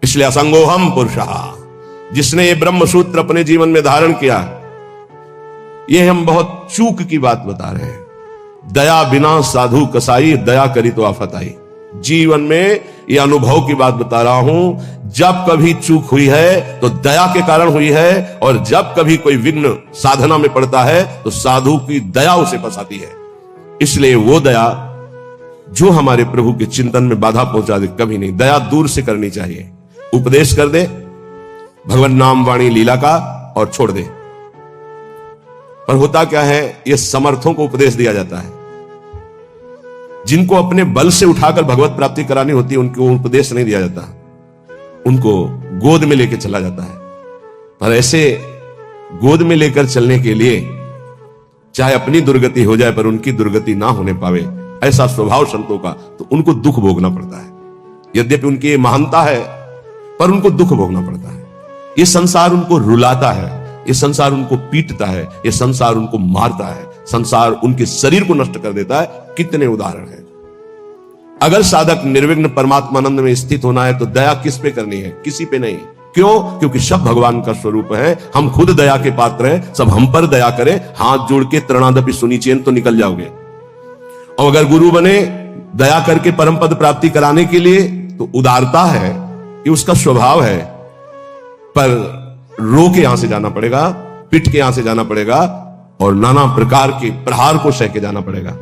इसलिए असंगोहम पुरुषः, जिसने ये ब्रह्म सूत्र अपने जीवन में धारण किया, ये हम बहुत चूक की बात बता रहे हैं। दया बिना साधु कसाई, दया करी तो आफत आई। जीवन में ये अनुभव की बात बता रहा हूं। जब कभी चूक हुई है तो दया के कारण हुई है, और जब कभी कोई विघ्न साधना में पड़ता है तो साधु की दया उसे फंसाती है। इसलिए वो दया जो हमारे प्रभु के चिंतन में बाधा पहुंचा दे, कभी नहीं। दया दूर से करनी चाहिए। उपदेश कर दे भगवान नाम वाणी लीला का और छोड़ दे। पर होता क्या है, ये समर्थों को उपदेश दिया जाता है। जिनको अपने बल से उठाकर भगवत प्राप्ति करानी होती है, उनको उपदेश नहीं दिया जाता, उनको गोद में लेकर चला जाता है। पर ऐसे गोद में लेकर चलने के लिए चाहे अपनी दुर्गति हो जाए पर उनकी दुर्गति ना होने पावे, ऐसा स्वभाव संतों का, तो उनको दुख भोगना पड़ता है। यद्यपि उनकी महानता है पर उनको दुख भोगना पड़ता है। ये संसार उनको रुलाता है, ये संसार उनको पीटता है, ये संसार उनको मारता है, संसार उनके शरीर को नष्ट कर देता है। कितने उदाहरण हैं। अगर साधक निर्विघ्न परमात्मानंद में स्थित होना है तो दया किस पे करनी है? किसी पे नहीं। क्यों? क्योंकि सब भगवान का स्वरूप है। हम खुद दया के पात्र हैं। सब हम पर दया करें, हाथ जोड़ के तृणादपि सुनिचेन तो निकल जाओगे। और अगर गुरु बने दया करके परम पद प्राप्ति कराने के लिए, तो उदारता है, ये उसका स्वभाव है। पर रो के यहां से जाना पड़ेगा, पिट के यहां से जाना पड़ेगा, और नाना प्रकार के प्रहार को सह के जाना पड़ेगा।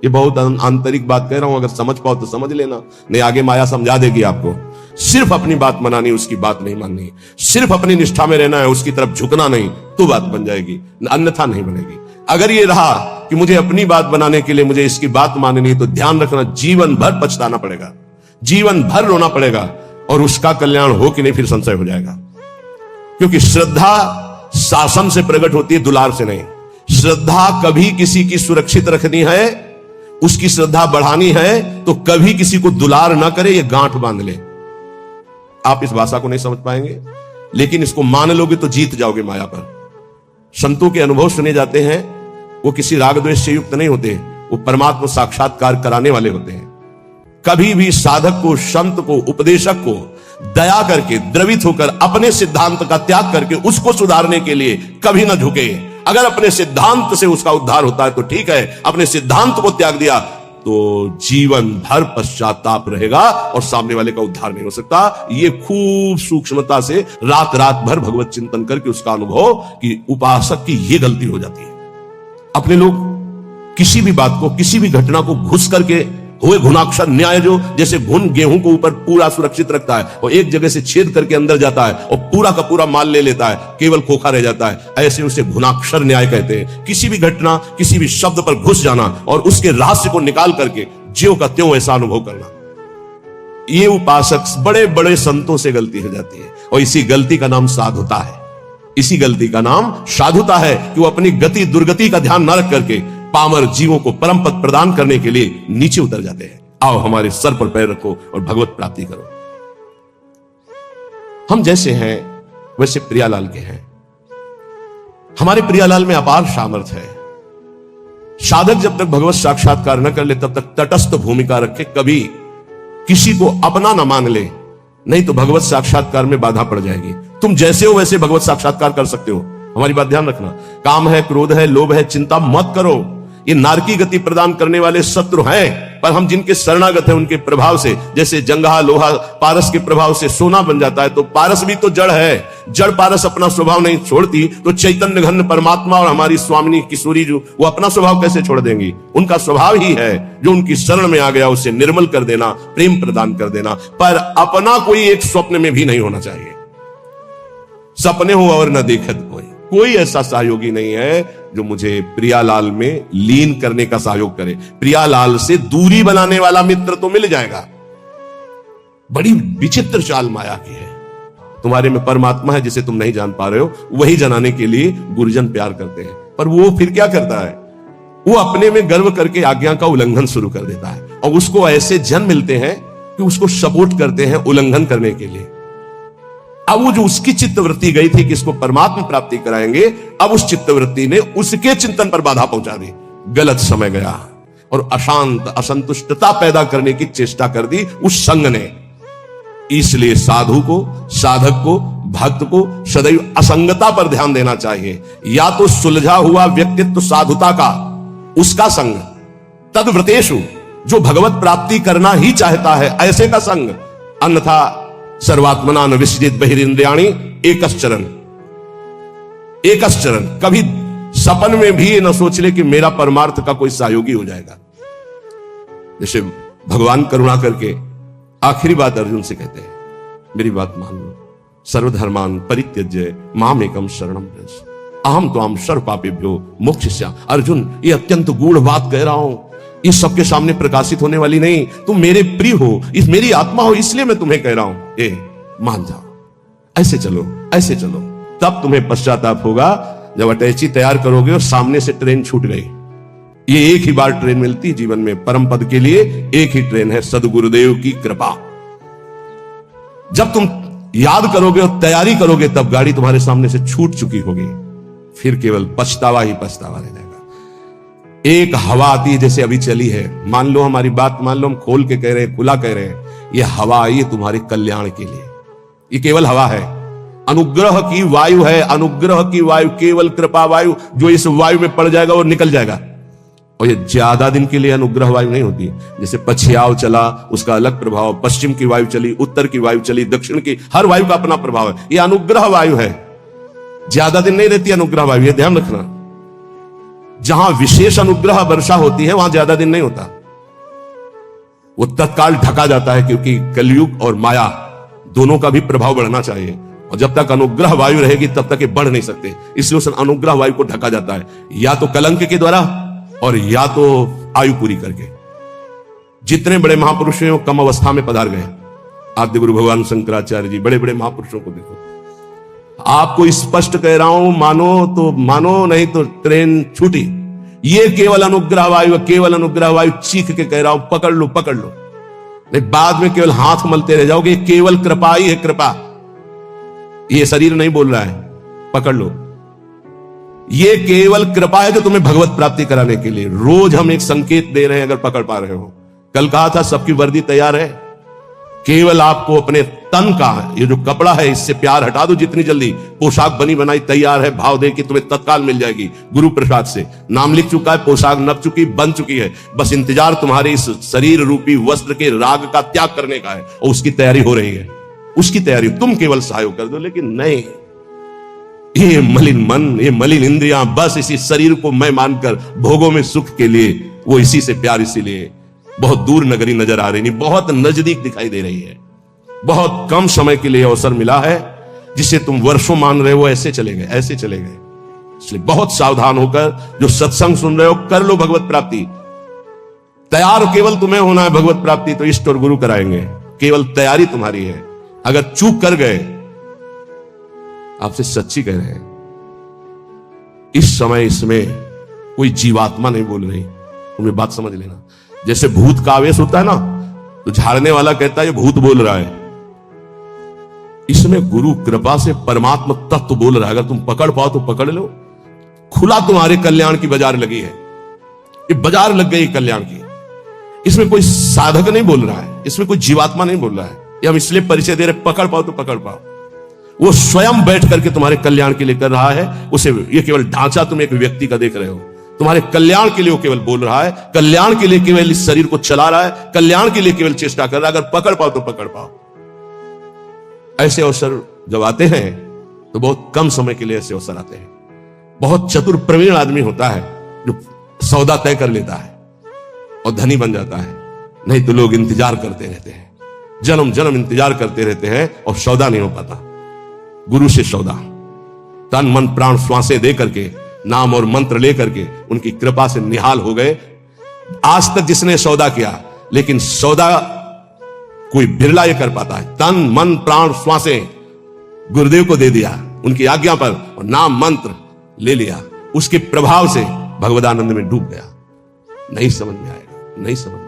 ये बहुत आंतरिक बात कह रहा हूं, अगर समझ पाओ तो समझ लेना, नहीं आगे माया समझा देगी आपको। सिर्फ अपनी बात मनानी, उसकी बात नहीं माननी। सिर्फ अपनी निष्ठा में रहना है, उसकी तरफ झुकना नहीं, तो बात बन जाएगी, अन्यथा नहीं बनेगी। अगर ये रहा कि मुझे अपनी बात बनाने के लिए मुझे इसकी बात माननी, तो ध्यान रखना, जीवन भर पछताना पड़ेगा, जीवन भर रोना पड़ेगा, और उसका कल्याण हो कि नहीं फिर संशय हो जाएगा। क्योंकि श्रद्धा शासन से प्रकट होती है, दुलार से नहीं। श्रद्धा कभी किसी की सुरक्षित रखनी है, उसकी श्रद्धा बढ़ानी है, तो कभी किसी को दुलार ना करे, ये गांठ बांध ले। आप इस भाषा को नहीं समझ पाएंगे, लेकिन इसको मान लोगे तो जीत जाओगे माया पर। संतों के अनुभव सुने जाते हैं, वो किसी राग द्वेष से युक्त नहीं होते, वो परमात्मा साक्षात्कार कराने वाले होते हैं। कभी भी साधक को, संत को, उपदेशक को दया करके, द्रवित होकर, अपने सिद्धांत का त्याग करके उसको सुधारने के लिए कभी ना झुके। अगर अपने सिद्धांत से उसका उद्धार होता है तो ठीक है, अपने सिद्धांत को त्याग दिया तो जीवन भर पश्चाताप रहेगा और सामने वाले का उद्धार नहीं हो सकता। ये खूब सूक्ष्मता से रात रात भर भगवत चिंतन करके उसका अनुभव कि उपासक की ये गलती हो जाती है। अपने लोग किसी भी बात को, किसी भी घटना को घुस करके, हुए घुनाक्षर न्याय, जो जैसे घुन गेहूं को ऊपर पूरा सुरक्षित रखता है और एक जगह से छेद करके अंदर जाता है और पूरा का पूरा माल ले लेता है, केवल खोखा रह जाता है, ऐसे उसे घुनाक्षर न्याय कहते हैं। किसी भी घटना, किसी भी शब्द पर घुस जाना और उसके रहस्य को निकाल करके ज्यों का त्यों ऐसा अनुभव करना, ये उपासक बड़े बड़े संतों से गलती हो जाती है। और इसी गलती का नाम साधुता है। इसी गलती का नाम साधुता है कि वो अपनी गति दुर्गति का ध्यान न रख करके पामर जीवों को परम पद प्रदान करने के लिए नीचे उतर जाते हैं। आओ हमारे सर पर पैर रखो और भगवत प्राप्ति करो। हम जैसे हैं वैसे प्रियालाल के हैं। हमारे प्रियालाल में अपार सामर्थ्य है। साधक जब तक भगवत साक्षात्कार न कर ले तब तक तटस्थ भूमिका रखे, कभी किसी को अपना न मान ले, नहीं तो भगवत साक्षात्कार में बाधा पड़ जाएगी। तुम जैसे हो वैसे भगवत साक्षात्कार कर सकते हो। हमारी बात ध्यान रखना। काम है, क्रोध है, लोभ है, चिंता मत करो। ये नारकी गति प्रदान करने वाले शत्रु हैं, पर हम जिनके शरणागत हैं उनके प्रभाव से, जैसे जंगहा लोहा पारस के प्रभाव से सोना बन जाता है, तो पारस भी तो जड़ है। जड़ पारस अपना स्वभाव नहीं छोड़ती, तो चैतन्य घन परमात्मा और हमारी स्वामिनी किशोरी जो, वो अपना स्वभाव कैसे छोड़ देंगी? उनका स्वभाव ही है जो उनकी शरण में आ गया उसे निर्मल कर देना, प्रेम प्रदान कर देना। पर अपना कोई एक स्वप्न में भी नहीं होना चाहिए। सपने हो और न देखत कोई ऐसा सहयोगी नहीं है जो मुझे प्रियालाल में लीन करने का सहयोग करे। प्रियालाल से दूरी बनाने वाला मित्र तो मिल जाएगा। बड़ी विचित्र चाल माया की है। तुम्हारे में परमात्मा है जिसे तुम नहीं जान पा रहे हो, वही जनाने के लिए गुरुजन प्यार करते हैं। पर वो फिर क्या करता है? वो अपने में गर्व करके आज्ञा का उल्लंघन शुरू कर देता है, और उसको ऐसे जन मिलते हैं कि उसको सपोर्ट करते हैं उल्लंघन करने के लिए। अब वो जो उसकी चित्तवृत्ति गई थी कि इसको परमात्मा प्राप्ति कराएंगे, अब उस चित्तवृत्ति ने उसके चिंतन पर बाधा पहुंचा दी। गलत समय गया और अशांत असंतुष्टता पैदा करने की चेष्टा कर दी उस संग ने। इसलिए साधु को, साधक को, भक्त को सदैव असंगता पर ध्यान देना चाहिए। या तो सुलझा हुआ व्यक्तित्व साधुता का, उसका संग, तद्व्रतेषु, जो भगवत प्राप्ति करना ही चाहता है ऐसे का संग, अन्यथा सर्वात्मना न विसृजित बहिरिंद्रियाणि एकश्चरन्। एकश्चरन्, कभी सपन में भी ये न सोच ले कि मेरा परमार्थ का कोई सहयोगी हो जाएगा। जैसे भगवान करुणा करके आखिरी बात अर्जुन से कहते हैं, मेरी बात मान लो, सर्वधर्मान परित्यज्य माम एकम शरणम व्रज अहम त्वाम सर्व पापेभ्यो मोक्षयिष्यामि। अर्जुन, ये अत्यंत गूढ़ बात कह रहा हूं, इस सबके सामने प्रकाशित होने वाली नहीं। तुम मेरे प्रिय हो, इस मेरी आत्मा हो, इसलिए मैं तुम्हें कह रहा हूं, ए मान जाओ, ऐसे चलो, ऐसे चलो। तब तुम्हें पश्चाताप होगा जब अटैची तैयार करोगे और सामने से ट्रेन छूट गई। ये एक ही बार ट्रेन मिलती जीवन में, परम पद के लिए एक ही ट्रेन है, सदगुरुदेव की कृपा। जब तुम याद करोगे और तैयारी करोगे तब गाड़ी तुम्हारे सामने से छूट चुकी होगी, फिर केवल पछतावा ही पछतावा रह जाएगा। एक हवा आती है जैसे अभी चली है, मान लो हमारी बात मान लो, हम खोल के कह रहे हैं, खुला कह रहे हैं, ये हवा आई है तुम्हारे कल्याण के लिए। ये केवल हवा है, अनुग्रह की वायु है, अनुग्रह की वायु, केवल कृपा वायु। जो इस वायु में पड़ जाएगा वो निकल जाएगा। और ये ज्यादा दिन के लिए अनुग्रह वायु नहीं होती। जैसे पछियाव चला, उसका अलग प्रभाव, पश्चिम की वायु चली, उत्तर की वायु चली, दक्षिण की, हर वायु का अपना प्रभाव है। ये अनुग्रह वायु है, ज्यादा दिन नहीं रहती अनुग्रह वायु, ये ध्यान रखना। जहां विशेष अनुग्रह वर्षा होती है वहां ज्यादा दिन नहीं होता, वो तत्काल ढका जाता है, क्योंकि कलयुग और माया दोनों का भी प्रभाव बढ़ना चाहिए। और जब तक अनुग्रह वायु रहेगी तब तक ये बढ़ नहीं सकते, इसलिए उस अनुग्रह वायु को ढका जाता है, या तो कलंक के द्वारा और या तो आयु पूरी करके। जितने बड़े महापुरुष हैं वो कम अवस्था में पधार गए। आद्य गुरु भगवान शंकराचार्य जी, बड़े बड़े महापुरुषों को देखो। आपको स्पष्ट कह रहा हूं, मानो तो मानो, नहीं तो ट्रेन छूटी। ये केवल अनुग्रह वायु, केवल अनुग्रह वायु, चीख के कह रहा हूं, पकड़ लो, पकड़ लो। नहीं बाद में केवल हाथ मलते रह जाओगे। केवल कृपा ही है, कृपा। ये शरीर नहीं बोल रहा है, पकड़ लो। ये केवल कृपा है जो तुम्हें भगवत प्राप्ति कराने के लिए। रोज हम एक संकेत दे रहे हैं, अगर पकड़ पा रहे हो। कल कहा था सबकी वर्दी तैयार है, केवल आपको अपने तन का, ये जो कपड़ा है, इससे प्यार हटा दो जितनी जल्दी। पोशाक बनी बनाई तैयार है, भाव दे कि तुम्हें तत्काल मिल जाएगी गुरु प्रसाद से। नाम लिख चुका है, पोशाक नप चुकी, बन चुकी है, बस इंतजार तुम्हारे इस शरीर रूपी वस्त्र के राग का त्याग करने का है, और उसकी तैयारी हो रही है। उसकी तैयारी तुम केवल सहयोग कर दो। लेकिन नहीं, ये मलिन मन, ये मलिन इंद्रियां बस इसी शरीर को मैं मानकर भोगों में सुख के लिए, वो इसी से प्यार, इसीलिए बहुत दूर नगरी नजर आ रही नहीं, बहुत नजदीक दिखाई दे रही है। बहुत कम समय के लिए अवसर मिला है, जिसे तुम वर्षों मान रहे हो, ऐसे चले गए, ऐसे चले गए। इसलिए बहुत सावधान होकर जो सत्संग सुन रहे हो, कर लो भगवत प्राप्ति। तैयार केवल तुम्हें होना है भगवत प्राप्ति, तो इष्ट और गुरु कराएंगे, केवल तैयारी तुम्हारी है। अगर चूक कर गए, आपसे सच्ची कह रहे हैं, इस समय इसमें कोई जीवात्मा नहीं बोल रही, तुम्हें बात समझ लेना। जैसे भूत का आवेश होता है ना, तो झाड़ने वाला कहता है ये भूत बोल रहा है। इसमें गुरु कृपा से परमात्मा तत्व बोल रहा है। अगर तुम पकड़ पाओ तो पकड़ लो। खुला तुम्हारे कल्याण की बाजार लगी है, ये बाजार लग गई कल्याण की। इसमें कोई साधक नहीं बोल रहा है, इसमें कोई जीवात्मा नहीं बोल रहा है। ये हम इसलिए परिचय दे रहे, पकड़ पाओ तो पकड़ पाओ। वो स्वयं बैठ करके तुम्हारे कल्याण के लिए कर रहा है। उसे, ये केवल ढांचा तुम एक व्यक्ति का देख रहे हो, तुम्हारे कल्याण के लिए वो केवल बोल रहा है, कल्याण के लिए केवल इस शरीर को चला रहा है, कल्याण के लिए केवल चेष्टा कर रहा है। अगर पकड़ पाओ तो पकड़ पाओ। ऐसे अवसर जब आते हैं तो बहुत कम समय के लिए ऐसे अवसर आते हैं। बहुत चतुर प्रवीण आदमी होता है जो सौदा तय कर लेता है और धनी बन जाता है, नहीं तो लोग इंतजार करते रहते हैं, जन्म जन्म इंतजार करते रहते हैं और सौदा नहीं हो पाता। गुरु से सौदा, तन मन प्राण श्वासें दे करके, नाम और मंत्र लेकर के उनकी कृपा से निहाल हो गए। आज तक जिसने सौदा किया, लेकिन सौदा कोई बिरला ये कर पाता है। तन मन प्राण श्वासें गुरुदेव को दे दिया उनकी आज्ञा पर, और नाम मंत्र ले लिया, उसके प्रभाव से भगवदानंद में डूब गया। नहीं समझ में आएगा, नहीं समझ में आएगा।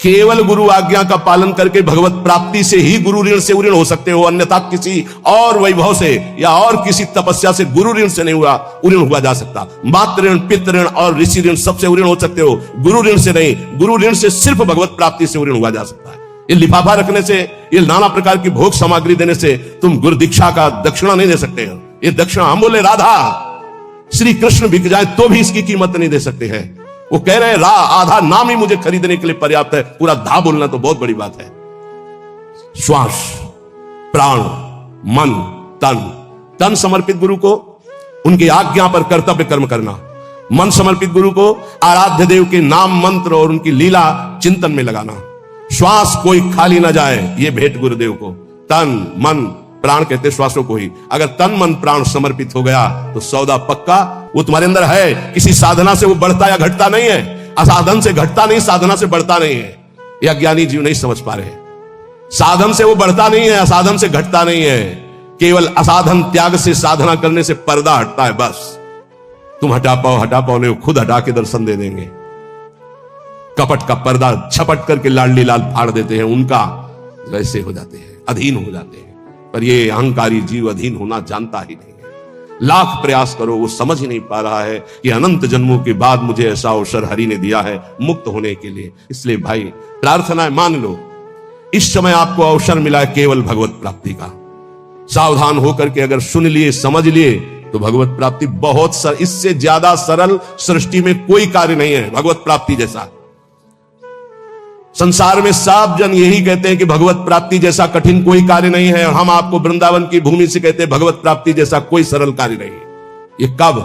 केवल गुरु आज्ञा का पालन करके भगवत प्राप्ति से ही गुरु ऋण से उऋण हो सकते हो, अन्यथा किसी और वैभव से या और किसी तपस्या से गुरु ऋण से नहीं उऋण हुआ जा सकता। मातृ ऋण, पितृ ऋण और ऋषि ऋण सबसे उऋण हो सकते हो, गुरु ऋण से नहीं। गुरु ऋण से सिर्फ भगवत प्राप्ति से उऋण हुआ जा सकता है। ये लिफाफा रखने से, ये नाना प्रकार की भोग सामग्री देने से तुम गुरु दीक्षा का दक्षिणा नहीं दे सकते हो। ये दक्षिणा हम बोले राधा श्री कृष्ण बिक जाए तो भी इसकी कीमत नहीं दे सकते हैं। वो कह रहे हैं आधा नाम ही मुझे खरीदने के लिए पर्याप्त है, पूरा धा बोलना तो बहुत बड़ी बात है। श्वास, प्राण, मन, तन समर्पित गुरु को, उनकी आज्ञा पर कर्तव्य कर्म करना। मन समर्पित गुरु को आराध्य देव के नाम मंत्र और उनकी लीला चिंतन में लगाना। श्वास कोई खाली ना जाए, ये भेंट गुरुदेव को। तन मन प्राण कहते श्वासों को ही। अगर तन मन प्राण समर्पित हो गया तो सौदा पक्का। वो तुम्हारे अंदर है, किसी साधना से वो बढ़ता या घटता नहीं है। असाधन से घटता नहीं, साधना से बढ़ता नहीं है। ये अज्ञानी जीव नहीं समझ पा रहे। साधन से वो बढ़ता नहीं है, असाधन से घटता नहीं है। केवल असाधन त्याग से साधना करने से पर्दा हटता है, बस। तुम हटा पाओ नहीं, खुद हटा के दर्शन दे देंगे। कपट का पर्दा झपट करके लाडली लाल फाड़ देते हैं, उनका वैसे हो जाते हैं, अधीन हो जाते हैं। पर ये अहंकारी जीव अधीन होना जानता ही नहीं है। लाख प्रयास करो, वो समझ ही नहीं पा रहा है कि अनंत जन्मों के बाद मुझे ऐसा अवसर हरि ने दिया है मुक्त होने के लिए। इसलिए भाई प्रार्थना है, मान लो इस समय आपको अवसर मिला है केवल भगवत प्राप्ति का। सावधान होकर के अगर सुन लिए, समझ लिए तो भगवत प्राप्ति बहुत इससे ज्यादा सरल सृष्टि में कोई कार्य नहीं है भगवत प्राप्ति जैसा। संसार में सब जन यही कहते हैं कि भगवत प्राप्ति जैसा कठिन कोई कार्य नहीं है, और हम आपको वृंदावन की भूमि से कहते हैं भगवत प्राप्ति जैसा कोई सरल कार्य नहीं है। ये कब?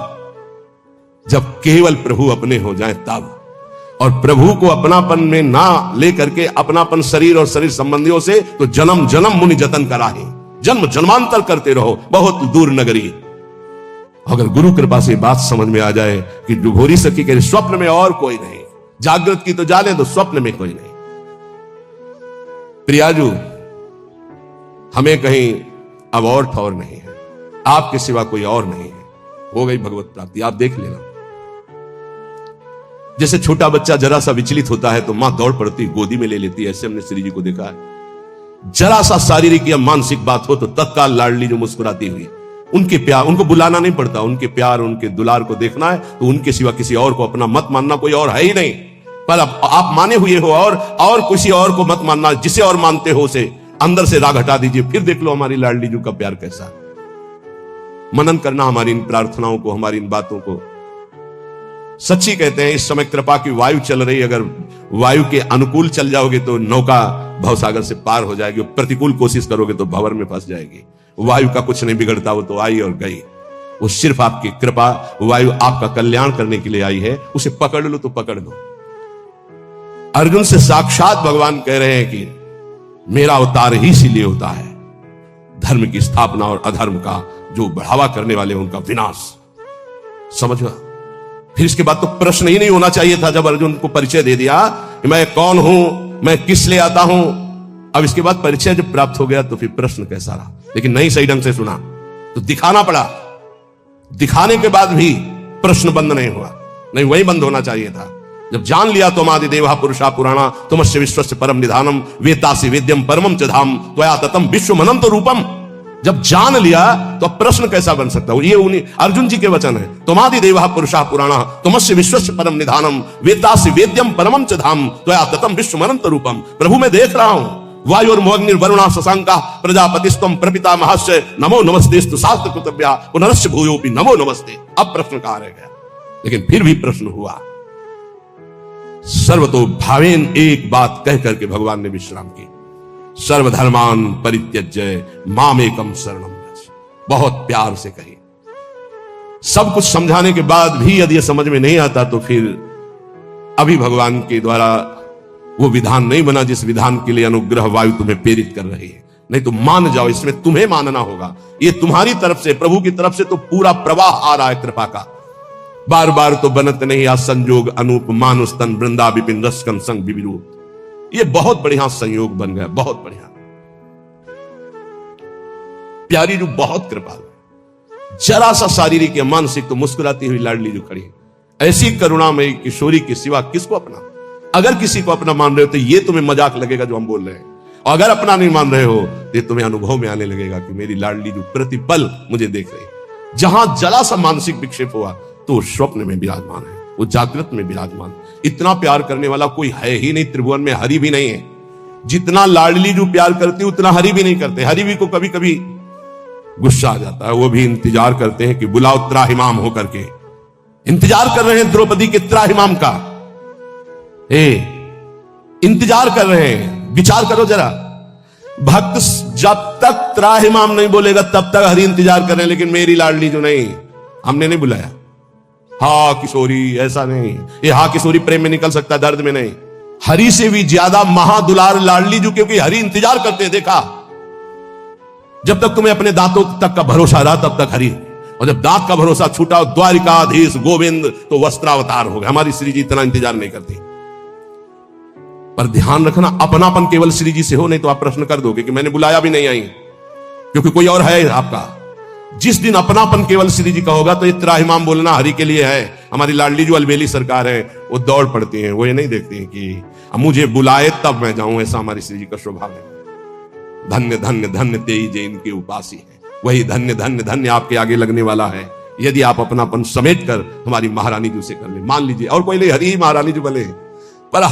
जब केवल प्रभु अपने हो जाए तब। और प्रभु को अपनापन में ना लेकर के अपनापन शरीर और शरीर संबंधियों से तो जन्म जन्म मुनि जतन कराहे, जन्म जन्मांतर करते रहो, बहुत दूर नगरी। अगर गुरु कृपा से बात समझ में आ जाए कि डुभोरी सखी के स्वप्न में और कोई नहीं, जागृत की तो जाने दो, स्वप्न में कोई नहीं। प्रियाजू, हमें कहीं अब और ठौर नहीं है, आपके सिवा कोई और नहीं है। हो गई भगवत प्राप्ति, आप देख लेना। जैसे छोटा बच्चा जरा सा विचलित होता है तो मां दौड़ पड़ती, गोदी में ले लेती है, ऐसे हमने श्री जी को देखा है। जरा सा शारीरिक या मानसिक बात हो तो तत्काल लाडली जो मुस्कुराती हुई, उनके प्यार, उनको बुलाना नहीं पड़ता, उनके प्यार उनके दुलार को देखना है तो उनके सिवा किसी और को अपना मत मानना, कोई और है ही नहीं। पर आप माने हुए हो और किसी और को मत मानना, जिसे और मानते हो उसे अंदर से राग हटा दीजिए, फिर देख लो हमारी लाडली जी का प्यार कैसा। मनन करना हमारी इन प्रार्थनाओं को, हमारी इन बातों को। सच्ची कहते हैं इस समय कृपा की वायु चल रही, अगर वायु के अनुकूल चल जाओगे तो नौका भवसागर से पार हो जाएगी, प्रतिकूल कोशिश करोगे तो भंवर में फंस जाएगी। वायु का कुछ नहीं बिगड़ता, वो तो आई और गई। वो सिर्फ आपकी कृपा, वायु आपका कल्याण करने के लिए आई है, उसे पकड़ लो तो पकड़ लो। अर्जुन से साक्षात भगवान कह रहे हैं कि मेरा अवतार ही इसीलिए होता है, धर्म की स्थापना और अधर्म का जो बढ़ावा करने वाले उनका विनाश। समझा? फिर इसके बाद तो प्रश्न ही नहीं होना चाहिए था जब अर्जुन को परिचय दे दिया कि मैं कौन हूं, मैं किस लिए आता हूं। अब इसके बाद परिचय जब प्राप्त हो गया तो फिर प्रश्न कैसा रहा, लेकिन नहीं सही ढंग से सुना तो दिखाना पड़ा। दिखाने के बाद भी प्रश्न बंद नहीं हुआ, नहीं वही बंद होना चाहिए था। जब जान लिया तुम आदि देवा पुरुषा पुराणा तुमस्य विश्वस्य परम निधानम वेदासि वेद्यम परमम च धाम त्वया ततम विश्वमनंत रूपम। जब जान लिया तो अब प्रश्न कैसा बन सकता है? ये उन्हीं अर्जुन जी के वचन है, तुमादि देवा पुरुषा पुराणा तुमस्य विश्वस्य परम निधानम वेदासि वेद्यम परमम च धाम त्वया ततम विश्वमनंत रूपम। प्रभु मैं देख रहा हूं, वायुर्मोग्निर्वरुणा शशांका प्रजापतिस्त्वं प्रपितामहस्य नमो नमस्तेस्तु शास्त्र कृतव्या पुनरस्य भूयोपि नमो नमस्ते। अब प्रश्न कहां रह गया? लेकिन फिर भी प्रश्न हुआ। सर्वतो भावेन एक बात कह करके भगवान ने विश्राम की, सर्वधर्मान परित्यज्य मामेकम शरणम व्रज। बहुत प्यार से कही। सब कुछ समझाने के बाद भी यदि यह समझ में नहीं आता तो फिर अभी भगवान के द्वारा वो विधान नहीं बना जिस विधान के लिए अनुग्रह वायु तुम्हें प्रेरित कर रही है। नहीं तो मान जाओ, इसमें तुम्हें मानना होगा। ये तुम्हारी तरफ से, प्रभु की तरफ से तो पूरा प्रवाह आ रहा है कृपा का। बार बार तो बनत नहीं आ संजोग अनूप मानुष तन वृंदा विपिन रसकन संग विविरूप। ये बहुत बढ़िया संयोग बन गया, बहुत बढ़िया। प्यारी जो बहुत कृपालु, जरा सा शारीरिक या मानसिक तो मुस्कुराती हुई लाडली जो खड़ी है। ऐसी करुणामयी किशोरी के सिवा किसको अपना? अगर किसी को अपना मान रहे हो तो ये तुम्हें मजाक लगेगा जो हम बोल रहे हैं, और अगर अपना नहीं मान रहे हो तो तुम्हें अनुभव में आने लगेगा कि मेरी लाडली जो प्रतिपल मुझे देख रही है। जहां जरा सा मानसिक विक्षेप हुआ तो स्वप्न में विराजमान है, वो जागृत में विराजमान। इतना प्यार करने वाला कोई है ही नहीं त्रिभुवन में, हरि भी नहीं है। जितना लाडली जो प्यार करती उतना हरि भी नहीं करते। हरि भी को कभी कभी गुस्सा आ जाता है, वो भी इंतजार करते हैं कि बुलाओ त्राहिमाम होकर के। इंतजार कर रहे हैं द्रौपदी के त्राहिमाम का, इंतजार कर रहे हैं। विचार करो जरा, भक्त जब तक त्राहिमाम नहीं बोलेगा तब तक हरि इंतजार कर रहे हैं, लेकिन मेरी लाडली जो नहीं, हमने नहीं बुलाया। हा किशोरी, ऐसा नहीं, ये हा किशोरी प्रेम में निकल सकता, दर्द में नहीं। हरि से भी ज्यादा महादुलार लाडली जो, क्योंकि हरि इंतजार करते हैं। देखा, जब तक तुम्हें अपने दांतों तक का भरोसा रहा तब तक हरि, और जब दांत का भरोसा छूटा, द्वारिकाधीश गोविंद तो वस्त्रावतार हो गए। हमारी श्री जी इतना इंतजार नहीं करती। पर ध्यान रखना, अपनापन केवल श्री जी से हो, नहीं तो आप प्रश्न कर दोगे कि मैंने बुलाया भी नहीं आई, क्योंकि कोई और है आपका। जिस दिन अपनापन केवल श्री जी का होगा तो ये त्राहिमाम बोलना हरि के लिए है। हमारी लाडली जो अलबेली सरकार है, वो दौड़ पड़ती हैं, वो ये नहीं देखती हैं कि मुझे बुलाए तब मैं जाऊं। ऐसा हमारी श्री जी का स्वभाव है। धन्य धन्य धन्य तेई जे इनके उपासी है, वही धन्य धन्य धन्य आपके आगे लगने वाला है, यदि आप अपनापन समेट कर हमारी महारानी जी से कर ले। मान लीजिए और कोई नहीं, हरि ही महारानी जी बोले, पर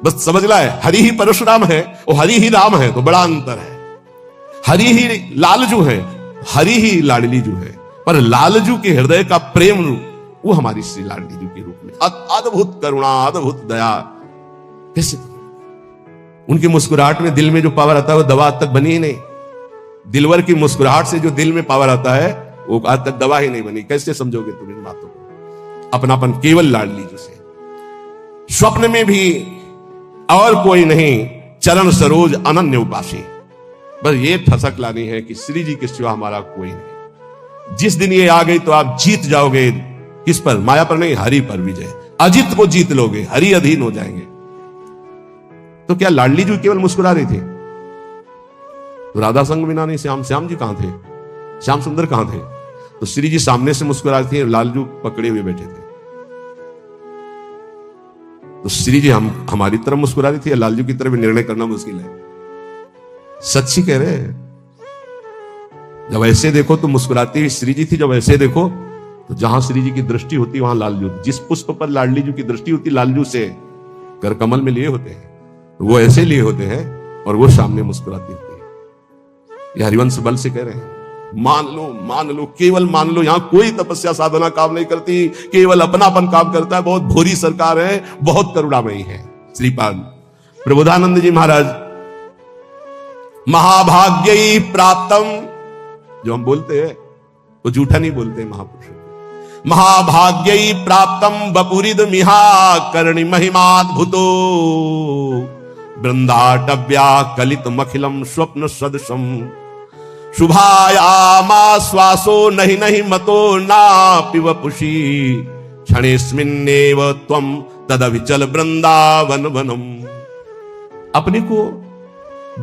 बस समझ ला है, हरि ही परशुराम है और हरि ही राम है, तो बड़ा अंतर है। हरि ही लालजू है, हरि ही लाडली जू है, पर लालजू के हृदय का प्रेम रूप वो हमारी श्री लाडली जू के रूप में। अद्भुत करुणा, अद्भुत दया। कैसे उनकी मुस्कुराहट में दिल में जो पावर आता है वो दवा आज तक बनी ही नहीं। दिलवर की मुस्कुराहट से जो दिल में पावर आता है वो आज तक दवा ही नहीं बनी। कैसे समझोगे तुम इन बातों को? अपनापन केवल लाडली जू से। स्वप्न में भी और कोई नहीं, चरण सरोज अनन्य उपासी। बस ये ठसक लानी है कि श्री जी के सिवा हमारा कोई नहीं। जिस दिन ये आ गई तो आप जीत जाओगे। किस पर? माया पर नहीं, हरि पर विजय। अजित को जीत लोगे, हरि अधीन हो जाएंगे। तो क्या लाडली जी केवल मुस्कुरा रही थी? तो राधा संग बिना नहीं, श्याम जी कहां थे? श्याम सुंदर कहां थे? तो श्री जी सामने से मुस्कुरा रही थी, लालजू पकड़े हुए बैठे थे। तो श्री जी हमारी तरफ मुस्कुरा रही थी या लालजू की तरफ? निर्णय करना मुश्किल है। सच्ची कह रहे हैं। जब ऐसे देखो तो मुस्कुराती हुई श्री जी थी, जब ऐसे देखो तो जहां श्री जी की दृष्टि होती वहां लालजू। जिस पुष्प पर लाडली जी की दृष्टि होती लालजू से कर कमल में लिए होते हैं, वो ऐसे लिए होते हैं और वो सामने मुस्कुराती होती है। ये हरिवंश बल से कह रहे हैं। मान लो, केवल मान लो। यहां कोई तपस्या साधना काम नहीं करती, केवल अपनापन काम करता है। बहुत भोरी सरकार है, बहुत करुणामयी है। श्रीपाद प्रबोधानंद जी महाराज, महाभाग्यई प्राप्तम, जो हम बोलते हैं वो झूठा नहीं बोलते महापुरुष। महाभाग्यई प्राप्तम बपुरिद मिहा करणी महिमाद्भुतो वृंदाटव्या कलित मखिलम स्वप्न सदृशम शुभायामाश्वासो नहीं नहीं मतो नापि वपुषी क्षणेस्मिन्नेव त्वं तदविचल वृंदावन वनम। अपने को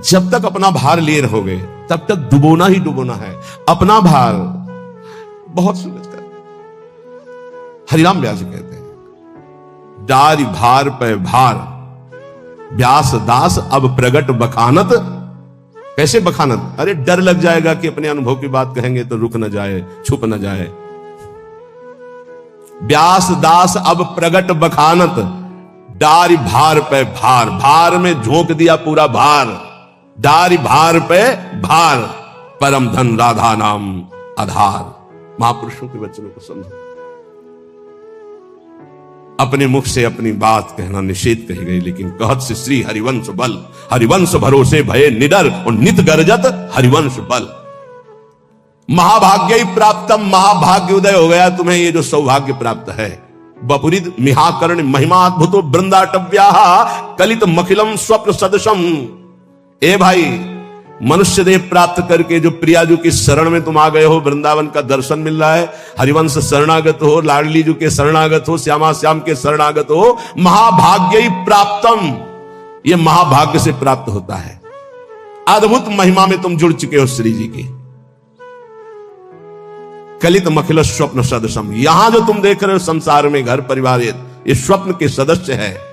जब तक अपना भार लिए रहोगे तब तक डुबोना ही डुबोना है। अपना भार बहुत समझ कर हरिराम व्यास कहते हैं, डारी भार पे भार व्यास दास अब प्रगट बखानत। कैसे बखानत? अरे डर लग जाएगा कि अपने अनुभव की बात कहेंगे तो रुक न जाए, छुप न जाए। व्यास दास अब प्रगट बखानत, डारी भार पे भार, भार में झोंक दिया पूरा भार। डारी भार पे भार, परम धन राधा नाम आधार। महापुरुषों के वचनों को समझो। अपने मुख से अपनी बात कहना निषेध कही गई, लेकिन कहत से श्री हरिवंश बल, हरिवंश भरोसे भये निडर और नित गर्जत हरिवंश बल। महाभाग्य प्राप्तम, महाभाग्य उदय हो गया तुम्हें, ये जो सौभाग्य प्राप्त है। बपुरिद मिहाकर्ण महिमाद्भुतो वृंदाटव्या कलित मखिलम स्वप्न सदृशम। ए भाई, मनुष्य देह प्राप्त करके जो प्रियाजू की शरण में तुम आ गए हो, वृंदावन का दर्शन मिल रहा है, हरिवंश शरणागत हो, लाडली जू के शरणागत हो, श्यामा श्याम के शरणागत हो। महाभाग्य प्राप्तम, यह महाभाग्य से प्राप्त होता है। अद्भुत महिमा में तुम जुड़ चुके हो श्री जी की। कलित मखिल स्वप्न सदृशम, यहां जो तुम देख रहे हो संसार में घर परिवार, ये स्वप्न के सदस्य है।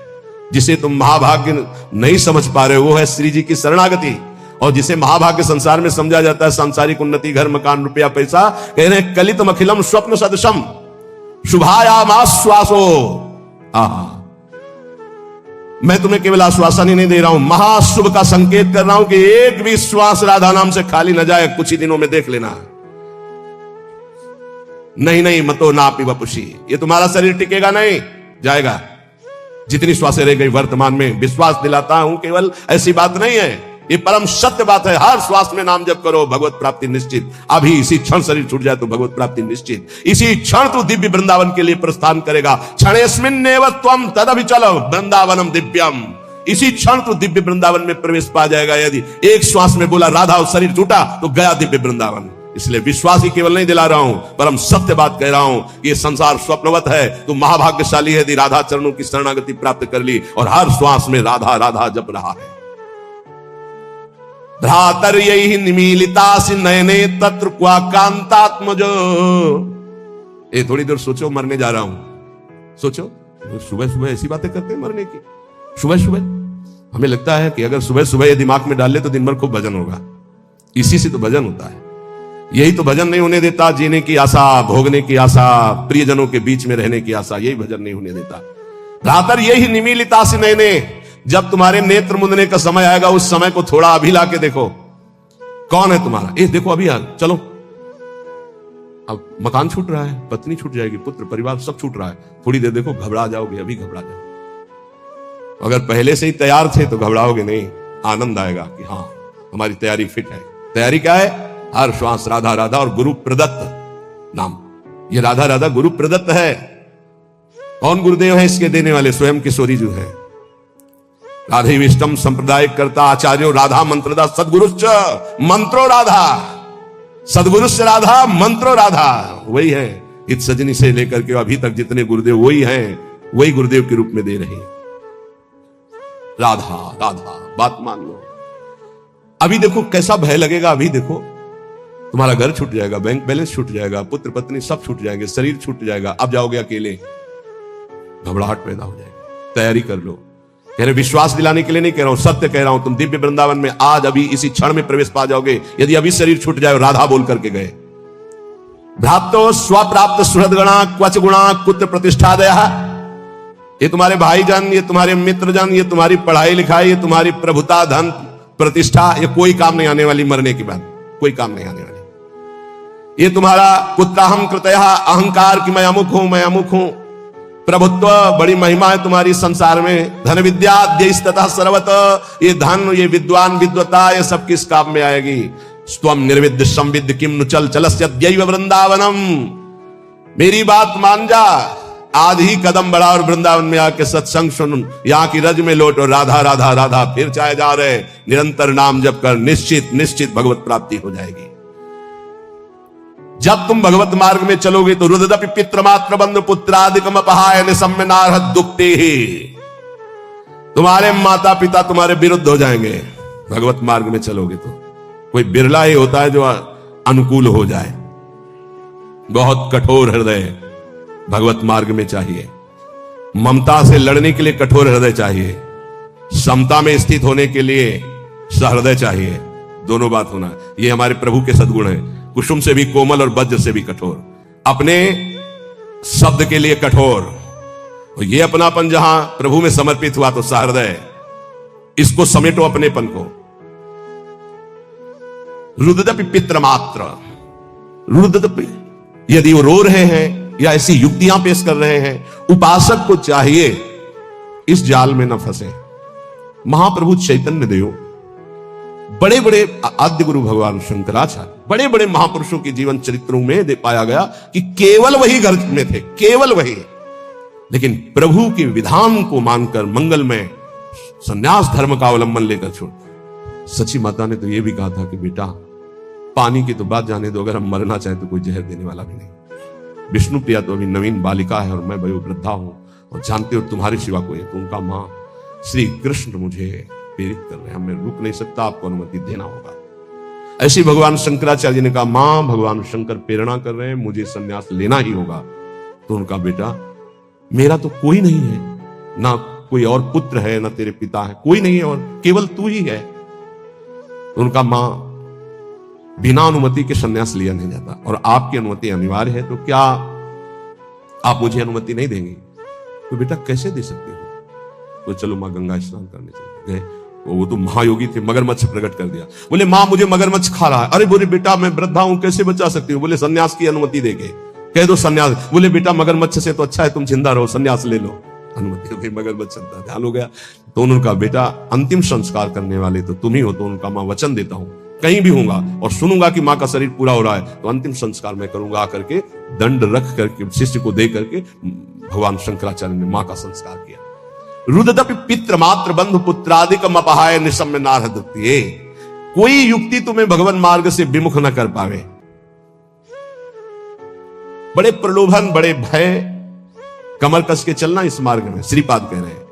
जिसे तुम महाभाग्य नहीं समझ पा रहे हो वो है श्री जी की शरणागति। और जिसे महाभाग्य संसार में समझा जाता है सांसारिक उन्नति, घर मकान रुपया पैसा, कह रहे हैं कलित मखिलम स्वप्न सदृशम शुभायामाश्वासो। मैं तुम्हें केवल आश्वासन ही नहीं दे रहा हूं, महाशुभ का संकेत कर रहा हूं कि एक भी श्वास राधा नाम से खाली न जाए। कुछ ही दिनों में देख लेना। नहीं नहीं मतो ना पी वपुषी, ये तुम्हारा शरीर टिकेगा नहीं, जाएगा। जितनी श्वासें रह गई वर्तमान में, विश्वास दिलाता हूं केवल, ऐसी बात नहीं है, ये परम सत्य बात है। हर श्वास में नाम जप करो, भगवत प्राप्ति निश्चित। अभी इसी क्षण शरीर छूट जाए तो भगवत प्राप्ति निश्चित। इसी क्षण तू दिव्य वृंदावन के लिए प्रस्थान करेगा। क्षणेस्मिन्नेव त्वं तदभिचल वृंदावनम दिव्यम। इसी क्षण तू दिव्य वृंदावन में प्रवेश पा जाएगा। यदि एक श्वास में बोला राधा और शरीर छूटा तो गया दिव्य वृंदावन। इसलिए विश्वास ही केवल नहीं दिला रहा हूं, परम सत्य बात कह रहा हूं। ये संसार स्वप्नवत है, तू महाभाग्यशाली है यदि राधा चरणों की शरणागति प्राप्त कर ली और हर श्वास में राधा राधा जप रहा है। भ्रातर्यैहि निमीलितासि नयने तत्र क्वा कांतात्मजो। ये थोड़ी देर सोचो, मरने जा रहा हूं। सोचो, सुबह सुबह ऐसी बातें करते हैं मरने की। सुबह सुबह हमें लगता है कि अगर सुबह सुबह ये दिमाग में डाल ले तो दिन भर खूब भजन होगा। इसी से तो भजन होता है। यही तो भजन नहीं होने देता, जीने की आशा, भोगने की आशा, प्रियजनों के बीच में रहने की आशा, यही भजन नहीं होने देता। भ्रातर्यैहि निमीलितासि नयने, जब तुम्हारे नेत्र मुंदने का समय आएगा उस समय को थोड़ा अभी ला के देखो। कौन है तुम्हारा? देखो अभी यार, चलो। अब मकान छूट रहा है, पत्नी छूट जाएगी, पुत्र परिवार सब छूट रहा है। थोड़ी देर देखो, घबरा जाओगे, अभी घबरा जाओ। अगर पहले से ही तैयार थे तो घबराओगे नहीं, आनंद आएगा कि हाँ हमारी तैयारी फिट है। तैयारी क्या है? हर श्वास राधा राधा और गुरु प्रदत्त नाम। ये राधा राधा गुरु प्रदत्त है। कौन गुरुदेव है इसके देने वाले? स्वयं किशोरी जो है। राधे विष्टम संप्रदाय करता आचार्यो राधा मंत्रदा सदगुरुश्च मंत्रो राधा। सदगुरुश्च राधा मंत्रो राधा। वही है। इत सजनी से लेकर के अभी तक जितने गुरुदेव वही हैं, वही गुरुदेव के रूप में दे रहे हैं। राधा राधा, बात मान लो। अभी देखो कैसा भय लगेगा। अभी देखो तुम्हारा घर छूट जाएगा, बैंक बैलेंस छूट जाएगा, पुत्र पत्नी सब छूट जाएंगे, शरीर छूट जाएगा। अब जाओगे अकेले, घबराहट पैदा हो जाएगी। तैयारी कर लो। कह रहे विश्वास दिलाने के लिए नहीं कह रहा हूं, सत्य कह रहा हूं। तुम दिव्य वृंदावन में आज अभी इसी क्षण में प्रवेश पा जाओगे यदि अभी शरीर छूट जाए। राधा बोल करके गए। भ्रातो स्वप्राप्त सुहृदगणा क्वच गुणा कुत्र प्रतिष्ठा दया। ये तुम्हारे भाईजान, ये तुम्हारे मित्रजन, ये तुम्हारी पढ़ाई लिखाई, ये तुम्हारी प्रभुता, धन, प्रतिष्ठा, ये कोई काम नहीं आने वाली। मरने के बाद कोई काम नहीं आने वाली। ये तुम्हारा कुत्राहम कृतया, अहंकार की मैं अमुक हूं, मैं अमुक हूं, प्रभुत्व, बड़ी महिमा है तुम्हारी संसार में। धन विद्या देशतः सर्वत, ये धन, ये विद्वान, विद्वता, ये सब किस काम में आएगी? स्वम निर्विद्य संविद्य किम नु चल चलस्यद्यैव वृंदावनम। मेरी बात मान जा, आज ही कदम बढ़ा और वृंदावन में आके सत्संग सुन, यहां की रज में लौट और राधा राधा राधा फिर चाहे जा रहे। निरंतर नाम जप कर, निश्चित निश्चित भगवत प्राप्ति हो जाएगी। जब तुम भगवत मार्ग में चलोगे तो रुददपि पितृमात्र बंधु पुत्रादिकम अपहाय निसम्य नारहत दुक्ते ही। तुम्हारे माता पिता तुम्हारे विरुद्ध हो जाएंगे भगवत मार्ग में चलोगे तो। कोई बिरला ही होता है जो अनुकूल हो जाए। बहुत कठोर हृदय भगवत मार्ग में चाहिए। ममता से लड़ने के लिए कठोर हृदय चाहिए, समता में स्थित होने के लिए सहृदय चाहिए। दोनों बात होना, ये हमारे प्रभु के सद्गुण हैं। कुसुम से भी कोमल और वज्र से भी कठोर, अपने शब्द के लिए कठोर। और ये अपनापन जहां प्रभु में समर्पित हुआ तो सहृदय, इसको समेटो अपनेपन को। रुददपि पितृमात्र, रुददपि, यदि वो रो रहे हैं या ऐसी युक्तियां पेश कर रहे हैं, उपासक को चाहिए इस जाल में न फंसे। महाप्रभु चैतन्य देव, बड़े बड़े आद्य गुरु भगवान शंकराचार्य, बड़े बड़े महापुरुषों के जीवन चरित्रों में दे पाया गया कि केवल वही घर में थे, केवल वही। लेकिन प्रभु के विधान को मानकर मंगल में संन्यास धर्म का अवलंबन लेकर छोड़। सची माता ने तो यह भी कहा था कि बेटा पानी की तो बात जाने दो, अगर हम मरना चाहें तो कोई जहर देने वाला भी नहीं। विष्णु प्रिया तो अभी नवीन बालिका है और मैं वयोवृद्धा हूं और जानते हो तुम्हारे सिवा कोई है। तो उनका मां श्री कृष्ण मुझे प्रेरित कर रहे हैं, मैं रुक नहीं सकता, आपको अनुमति देना होगा। ऐसे भगवान शंकराचार्य जी ने कहा मां भगवान शंकर प्रेरणा कर रहे हैं, मुझे संन्यास लेना ही होगा। तो उनका बेटा मेरा तो कोई नहीं है, ना कोई और पुत्र है, ना तेरे पिता है, कोई नहीं है और केवल तू ही है। तो उनका मां बिना अनुमति के संन्यास लिया नहीं जाता और आपकी अनुमति अनिवार्य है, तो क्या आप मुझे अनुमति नहीं देंगे? तो बेटा कैसे दे सकते हो? तो चलो माँ गंगा स्नान करने चलते गए। वो तो महायोगी थे, मगरमच्छ प्रकट कर दिया। बोले माँ मुझे मगरमच्छ खा रहा है। अरे बोले बेटा मैं वृद्धा हूं, कैसे बचा सकती हूँ? बोले सन्यास की अनुमति देके कह दो सन्यास। बोले बेटा मगरमच्छ से तो अच्छा है तुम जिंदा रहो, सन्यास ले लो। अनुमति हो गई, मगरमच्छ ध्यान हो गया। तो उन्होंने कहा बेटा अंतिम संस्कार करने वाले तो तुम ही हो। तो उनका माँ वचन देता हूं कहीं भी होगा और सुनूंगा कि माँ का शरीर पूरा हो रहा है तो अंतिम संस्कार मैं करूंगा। आकर के दंड रख करके शिष्य को दे करके भगवान शंकराचार्य ने माँ का संस्कार किया। रुददपि पित्र मात्र बंधु पुत्रादिकम अपहाय निशम्य नारहदत्ये। कोई युक्ति तुम्हें भगवान मार्ग से विमुख न कर पावे। बड़े प्रलोभन, बड़े भय, कमर कस के चलना इस मार्ग में। श्रीपाद कह रहे हैं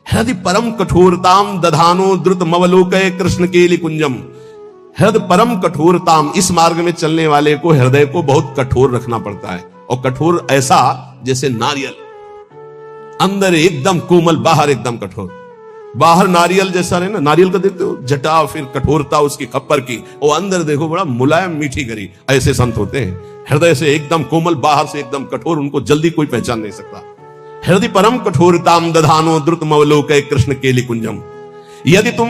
हृदय परम कठोरताम दधानो द्रुत मवलोकय कृष्ण केलि कुंजम। हृदय परम कठोरताम, इस मार्ग में चलने वाले को हृदय को बहुत कठोर रखना पड़ता है। और कठोर ऐसा जैसे नारियल, अंदर एकदम कोमल, बाहर एकदम कठोर। बाहर नारियल जैसा रहे ना, नारियल का देखते हो जटा, फिर कठोरता उसकी खप्पर की, और अंदर देखो बड़ा मुलायम मीठी गरी। ऐसे संत होते हैं, हृदय से एकदम कोमल, बाहर से एकदम कठोर, उनको जल्दी कोई पहचान नहीं सकता। हृदय परम कठोरताम दधानो द्रुत मवलोकय कृष्ण केलि कुंजम। यदि तुम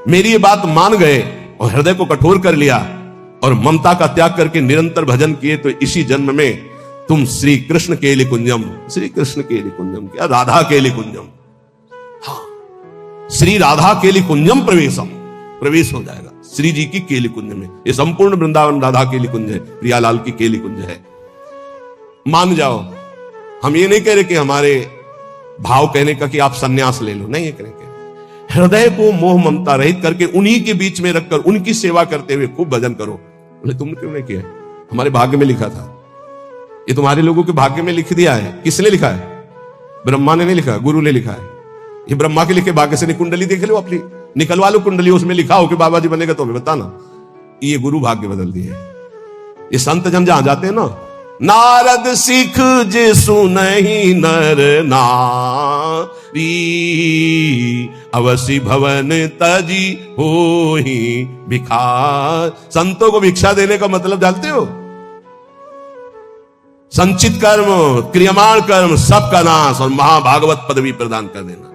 मेरी ये बात मान गए और हृदय को कठोर कर लिया और ममता का त्याग करके निरंतर भजन किए तो इसी जन्म में तुम श्री कृष्ण केलि कुंजम, श्री कृष्ण केलि कुंजम क्या, राधा केलि कुंजम, हाँ श्री राधा केलि कुंजम प्रवेश हो जाएगा श्री जी की केलि कुंज में। ये संपूर्ण वृंदावन राधा केलि कुंज है, प्रियालाल की केलि कुंज है। मान जाओ, हम ये नहीं कह रहे कि हमारे भाव कहने का कि आप सन्यास ले लो, नहीं ये करेंगे। हृदय को मोह ममता रहित करके उन्हीं के बीच में रखकर उनकी सेवा करते हुए खूब भजन करो। बोले तुमने क्यों नहीं किया? हमारे भाग्य में लिखा था। ये तुम्हारे लोगों के भाग्य में लिख दिया है। किसने लिखा है? ब्रह्मा ने नहीं लिखा, गुरु ने लिखा है। ये ब्रह्मा के लिखे भाग्य से कुंडली देख लो अपनी, निकलवा लो कुंडली, उसमें लिखा हो कि बाबा जी बनेगा तो हमें बताना। ये गुरु भाग्य बदल दिए। ये संत जन जहां जाते हैं ना, नारद सिख जे सुनहि नर नारी अवसि भवन तजी होहि भिखार। संतों को भिक्षा देने का मतलब जानते हो? संचित कर्म, क्रियमाण कर्म सबका नाश और महाभागवत पदवी प्रदान कर देना।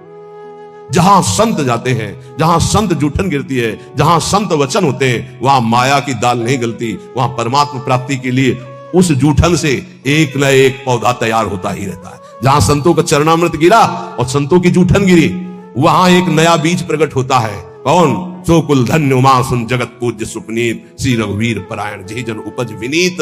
जहां संत जाते हैं, जहां संत जूठन गिरती है, जहां संत वचन होते हैं, वहां माया की दाल नहीं गलती। वहां परमात्मा प्राप्ति के लिए उस जूठन से एक न एक पौधा तैयार होता ही रहता है। जहां संतों का चरणामृत गिरा और संतों की जूठन गिरी, वहां एक नया बीज प्रकट होता है। कौन? सो कुल धन्य उमा सुन जगत पूज्य सुपनीत श्री रघुवीर परायण जय जन उपज विनीत।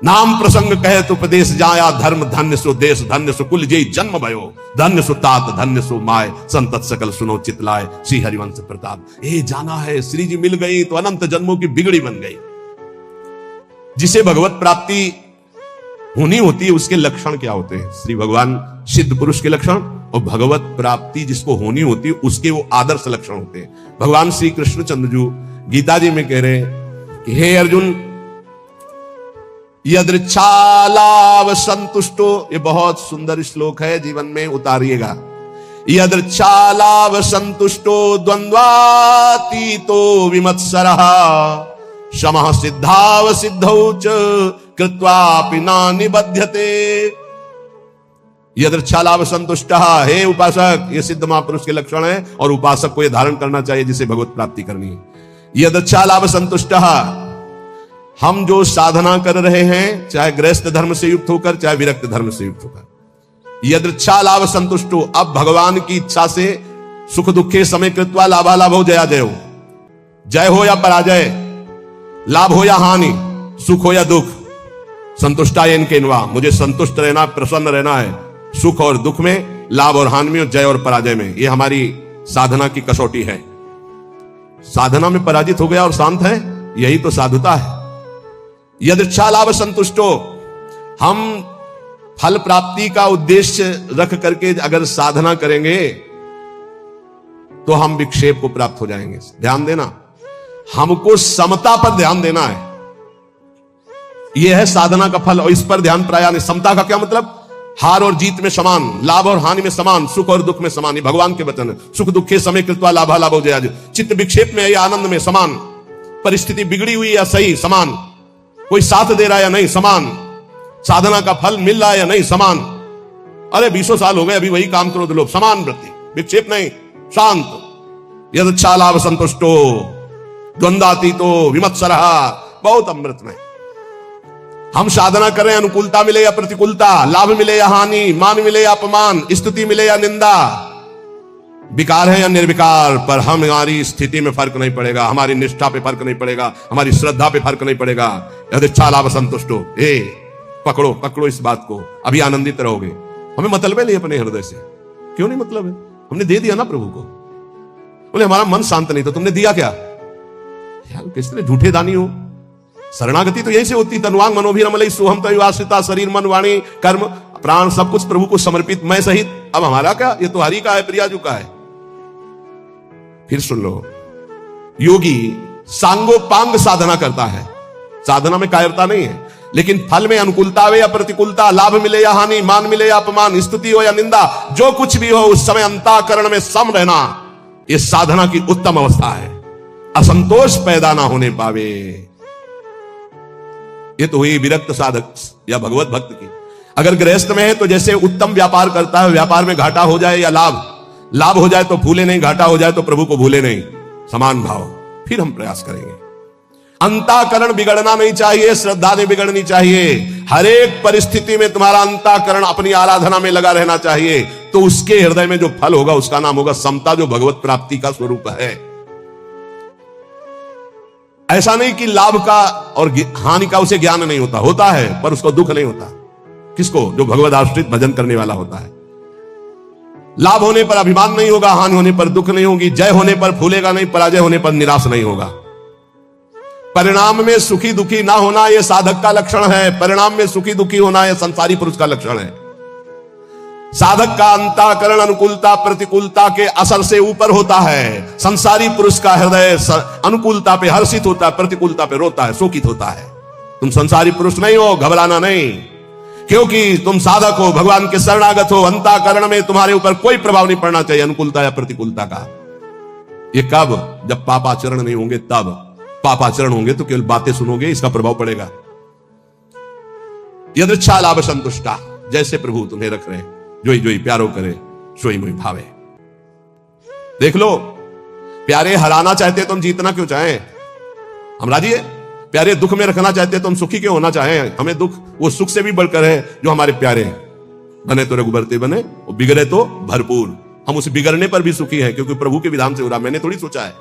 नाम प्रसंग कहत उपदेश जाया धर्म धन्य सो देश धन्य सो कुल जय जन्म भयो धन्य सो तात धन्य सो माय संतत सकल सुनो चितलाय श्री हरिवंश प्रताप। ये जाना है श्री जी मिल गई तो अनंत जन्मों की बिगड़ी बन गई। जिसे भगवत प्राप्ति होनी होती है उसके लक्षण क्या होते हैं? श्री भगवान सिद्ध पुरुष के लक्षण, और भगवत प्राप्ति जिसको होनी होती है उसके वो आदर्श लक्षण होते हैं। भगवान श्री कृष्ण चंद्र जी गीता जी में कह रहे हैं कि हे अर्जुन यदृच्छालाव संतुष्टो, ये बहुत सुंदर श्लोक है, जीवन में उतारिएगा। यदृच्छालाव संतुष्टो द्वंद्वातीतो विमत्सरः शमः सिद्धाव सिद्धौ च कृत्वापि न निबध्यते। यदृच्छालाभ संतुष्टः, हे उपासक, ये सिद्ध महापुरुष के लक्षण है और उपासक को ये धारण करना चाहिए जिसे भगवत प्राप्ति करनी है। यदृच्छालाभ संतुष्टः, हम जो साधना कर रहे हैं, चाहे गृहस्थ धर्म से युक्त होकर चाहे विरक्त धर्म से युक्त होकर, यदृच्छालाभ संतुष्टो, अब भगवान की इच्छा से सुख दुखे समय कृत्वा लाभालाभो जया जयो, जय हो या पराजय, लाभ हो या हानि, सुख हो या दुख, संतुष्टायन केनवा, मुझे संतुष्ट रहना, प्रसन्न रहना है सुख और दुख में, लाभ और हानि में, जय और पराजय में। ये हमारी साधना की कसौटी है। साधना में पराजित हो गया और शांत है, यही तो साधुता है। यदृच्छा लाभ संतुष्टो, हम फल प्राप्ति का उद्देश्य रख करके अगर साधना करेंगे तो हम विक्षेप को प्राप्त हो जाएंगे। ध्यान देना, हमको समता पर ध्यान देना है, यह है साधना का फल, और इस पर ध्यान प्राय नहीं। समता का क्या मतलब? हार और जीत में समान, लाभ और हानि में समान, सुख और दुख में समान। ये भगवान के वचन है। सुख दुखे समय कृत्वा लाभा लाभो जया जय। चित्त विक्षेप में या आनंद में समान, परिस्थिति बिगड़ी हुई या सही समान, कोई साथ दे रहा है या नहीं समान, साधना का फल मिल रहा है या नहीं समान। अरे 20 साल हो गए अभी वही काम करो तो लोग, समान वृत्ति, विक्षेप नहीं, शांत। यदच्छा लाभ संतुष्टो द्वंद्वातीतो विमत्सरः, बहुत अमृत में। हम साधना करें, अनुकूलता मिले या प्रतिकूलता, लाभ मिले या हानि, मान मिले या अपमान, स्तुति मिले या निंदा, विकार है या निर्विकार, पर हमारी स्थिति में फर्क नहीं पड़ेगा, हमारी निष्ठा पे फर्क नहीं पड़ेगा, हमारी श्रद्धा पे फर्क नहीं पड़ेगा। यदच्छा लाभ संतुष्टो, पकड़ो पकड़ो इस बात को, अभी आनंदित रहोगे। हमें मतलब है नहीं अपने हृदय से, क्यों नहीं मतलब है? हमने दे दिया ना प्रभु को। बोले हमारा मन शांत नहीं, तो तुमने दिया क्या यार? किस तरह झूठे दानी हो। शरणागति तो यही से होती, तनुवांग मनोभिरमलई सोहम तयुवासिता, शरीर मन वाणी कर्म प्राण सब कुछ प्रभु को समर्पित, मैं सहित। अब हमारा क्या, ये तो हरि का है, प्रियाजू का है। फिर सुन लो, योगी सांगोपांग साधना करता है, साधना में कायरता नहीं है, लेकिन फल में अनुकूलता हो या प्रतिकूलता, लाभ मिले या हानि, मान मिले या अपमान, स्तुति हो या निंदा, जो कुछ भी हो उस समय अंतःकरण में सम रहना, यह साधना की उत्तम अवस्था है। असंतोष पैदा ना होने पावे, ये तो हुई विरक्त साधक या भगवत भक्त की। अगर गृहस्थ में है तो जैसे उत्तम व्यापार करता है, व्यापार में घाटा हो जाए या लाभ हो जाए तो भूले नहीं, घाटा हो जाए तो प्रभु को भूले नहीं, समान भाव। फिर हम प्रयास करेंगे। अंतःकरण बिगड़ना नहीं चाहिए, श्रद्धा नहीं बिगड़नी चाहिए। हर एक परिस्थिति में तुम्हारा अंतःकरण अपनी आराधना में लगा रहना चाहिए, तो उसके हृदय में जो फल होगा उसका नाम होगा समता, जो भगवत प्राप्ति का स्वरूप है। ऐसा नहीं कि लाभ का और हानि का उसे ज्ञान नहीं होता, होता है, पर उसको दुख नहीं होता। किसको? जो भगवत आश्रित भजन करने वाला होता है। लाभ होने पर अभिमान नहीं होगा, हानि होने पर दुख नहीं होगी, जय होने पर फूलेगा नहीं, पराजय होने पर निराश नहीं होगा। परिणाम में सुखी दुखी ना होना यह साधक का लक्षण है, परिणाम में सुखी दुखी होना यह संसारी पुरुष का लक्षण है। साधक का अंतःकरण अनुकूलता प्रतिकूलता के असर से ऊपर होता है। संसारी पुरुष का हृदय अनुकूलता पे हर्षित होता है, प्रतिकूलता पे रोता है, शोकित होता है। तुम संसारी पुरुष नहीं हो, घबराना नहीं, क्योंकि तुम साधक हो, भगवान के शरणागत हो। अंतःकरण में तुम्हारे ऊपर कोई प्रभाव नहीं पड़ना चाहिए अनुकूलता या प्रतिकूलता का। ये कब? जब पापाचरण नहीं होंगे तब। पापाचरण होंगे तो केवल बातें सुनोगे, इसका प्रभाव पड़ेगा। यदृच्छा लाभ संतुष्टा, जैसे प्रभु तुम्हें रख रहे हैं, जोई जोई प्यारो करे सोई मोई भावे। देख लो, प्यारे हराना चाहते तो हम जीतना क्यों चाहें? हम राजी है। प्यारे दुख में रखना चाहते तो हम सुखी क्यों होना चाहें? हमें दुख वो सुख से भी बढ़कर है जो हमारे प्यारे हैं। बने तो रघुबरते बने, और बिगड़े तो भरपूर। हम उस बिगड़ने पर भी सुखी हैं, क्योंकि प्रभु के विधान से हो रहा, मैंने थोड़ी सोचा है।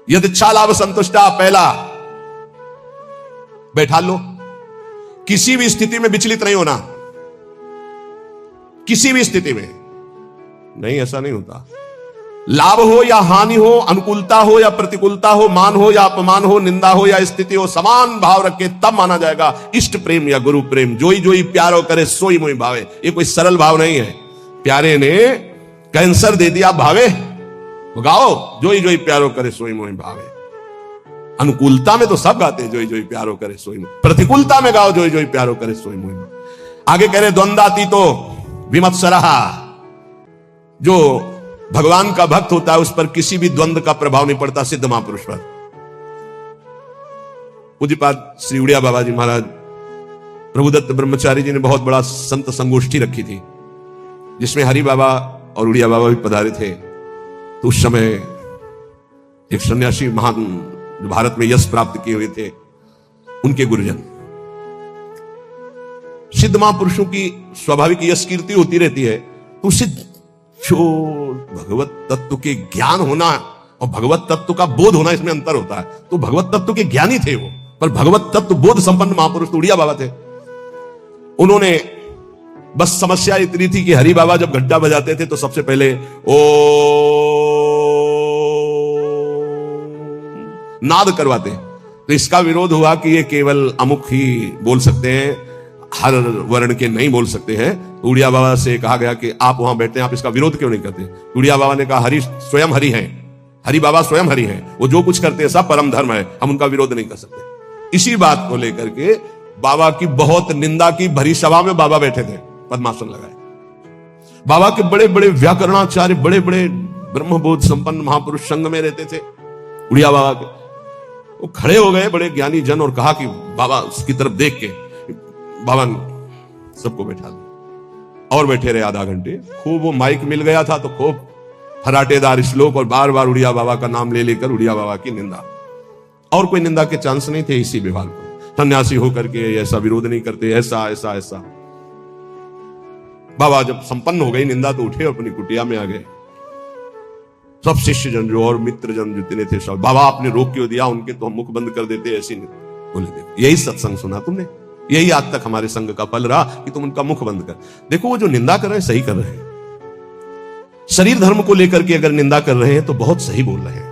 यदच्छा लाभ संतुष्टा, पहला बैठा लो, किसी भी स्थिति में विचलित नहीं होना, किसी भी स्थिति में नहीं। ऐसा नहीं होता। लाभ हो या हानि हो, अनुकूलता हो या प्रतिकूलता हो, मान हो या अपमान हो, निंदा हो या स्थिति हो, समान भाव रख के तब माना जाएगा इष्ट प्रेम या गुरु प्रेम। जोई जोई प्यारो करे सोई मोई भावे। ये कोई सरल भाव नहीं है। प्यारे ने कैंसर दे दिया भावे, गाओ जोई जोई प्यारो करे सोई मोई भावे। अनुकूलता में तो सब गाते हैं जोई जोई प्यारो करे सोई मोई, प्रतिकूलता में गाओ जोई जोई प्यारो करे सोई मोई। आगे कह रहे द्वंद्वातीतो विमत्सरः, जो भगवान का भक्त होता है उस पर किसी भी द्वंद्व का प्रभाव नहीं पड़ता। सिद्ध महापुरुष पर पूज्यपाद श्री उड़िया बाबा जी महाराज प्रभुदत्त ब्रह्मचारी जी ने बहुत बड़ा संत संगोष्ठी रखी थी, जिसमें हरि बाबा और उड़िया बाबा भी पधारे थे। तो उस समय एक सन्यासी महान जो भारत में यश प्राप्त किए हुए थे, उनके गुरुजन, सिद्ध महापुरुषों की स्वाभाविक यश कीर्ति होती रहती है, तो उससे जो भगवत तत्व के ज्ञान होना और भगवत तत्व का बोध होना, इसमें अंतर होता है। तो भगवत तत्व के ज्ञानी थे वो, पर भगवत तत्व बोध संपन्न महापुरुष तो उड़िया बाबा थे। उन्होंने बस समस्या इतनी थी कि हरि बाबा जब घंटा बजाते थे तो सबसे पहले ओ नाद करवाते। तो इसका विरोध हुआ कि ये केवल अमुक ही बोल सकते हैं, हर वर्ण के नहीं बोल सकते हैं। तो उड़िया बाबा से कहा गया कि आप वहां बैठते हैं, आप इसका विरोध क्यों नहीं करते? उड़िया बाबा ने कहा हरि स्वयं हरि हैं, हरि बाबा स्वयं हरि हैं, वो जो कुछ करते हैं सब परम धर्म है, हम उनका विरोध नहीं कर सकते। इसी बात को लेकर के बाबा की बहुत निंदा की भरी सभा में बाबा बैठे थे, पद्मासन लगाए। बाबा के बड़े बड़े व्याकरणाचार्य, बड़े बड़े ब्रह्मबोध संपन्न महापुरुष संग में रहते थे उड़िया बाबा के। वो खड़े हो गए बड़े ज्ञानी जन और कहा कि बाबा उसकी तरफ देख के बाबा सबको बैठा दिया और बैठे रहे आधा घंटे। खूब वो माइक मिल गया था तो खूब फराटेदार श्लोक और बार बार उड़िया बाबा का नाम ले लेकर उड़िया बाबा की निंदा। और कोई निंदा के चांस नहीं थे इसी व्यवहार पर। सन्यासी होकर के ऐसा विरोध नहीं करते, ऐसा ऐसा ऐसा। बाबा जब संपन्न हो गई निंदा तो उठे अपनी कुटिया में आ गए। सब शिष्य जन जो और मित्र जन जितने थे सब, बाबा आपने रोक क्यों दिया, उनके तो हम मुख बंद कर देते, ऐसी नहीं। बोले देखो यही सत्संग सुना तुमने, यही आज तक हमारे संग का फल रहा कि तुम उनका मुख बंद कर। देखो वो जो निंदा कर रहे हैं सही कर रहे हैं। शरीर धर्म को लेकर के अगर निंदा कर रहे हैं तो बहुत सही बोल रहे हैं,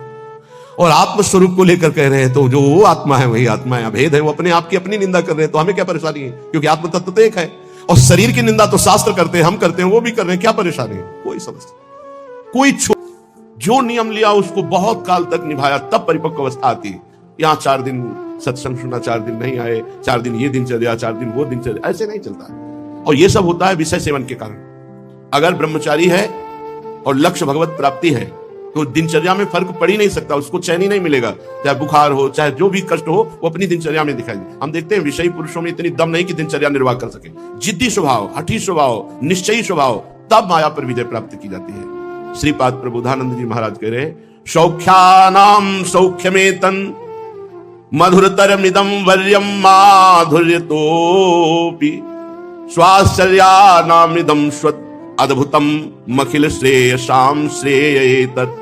और आत्मस्वरूप को लेकर कह रहे हैं तो जो वो आत्मा है वही आत्मा है, अभेद है, वो अपने आप की अपनी निंदा कर रहे हैं, तो हमें क्या परेशानी है, क्योंकि आत्म तत्व तो एक है। और शरीर की निंदा तो शास्त्र करते हैं, हम करते हैं, वो भी कर रहे हैं, क्या परेशानी है, कोई समस्या कोई। जो नियम लिया उसको बहुत काल तक निभाया, तब परिपक्व अवस्था आती। यहां 4 दिन सत्संग सुना, 4 दिन नहीं आए, 4 दिन ये दिन चल 4 दिन वो दिन चल, ऐसे नहीं चलता। और ये सब होता है विषय सेवन के कारण। अगर ब्रह्मचारी है और लक्ष्य भगवत प्राप्ति है तो दिनचर्या में फर्क पड़ ही नहीं सकता, उसको चैन ही नहीं मिलेगा। चाहे बुखार हो, चाहे जो भी कष्ट हो, वो अपनी दिनचर्या में दिखाई दे। हम देखते हैं विषयी पुरुषों में इतनी दम नहीं कि दिनचर्या निर्वाह कर सके। जिद्दी स्वभाव, हठी स्वभाव, निश्चयी स्वभाव, तब माया पर विजय प्राप्त की जाती है। श्रीपाद प्रबोधानंद जी महाराज कह रहे हैं, सौख्यानाम सौख्यमेतन मधुरतरमिदं वर्यम माधुर्यतोपि स्वाश्चर्यानामिदं स्वत् अद्भुतम मखिल श्रेयसाम श्रेयेतत्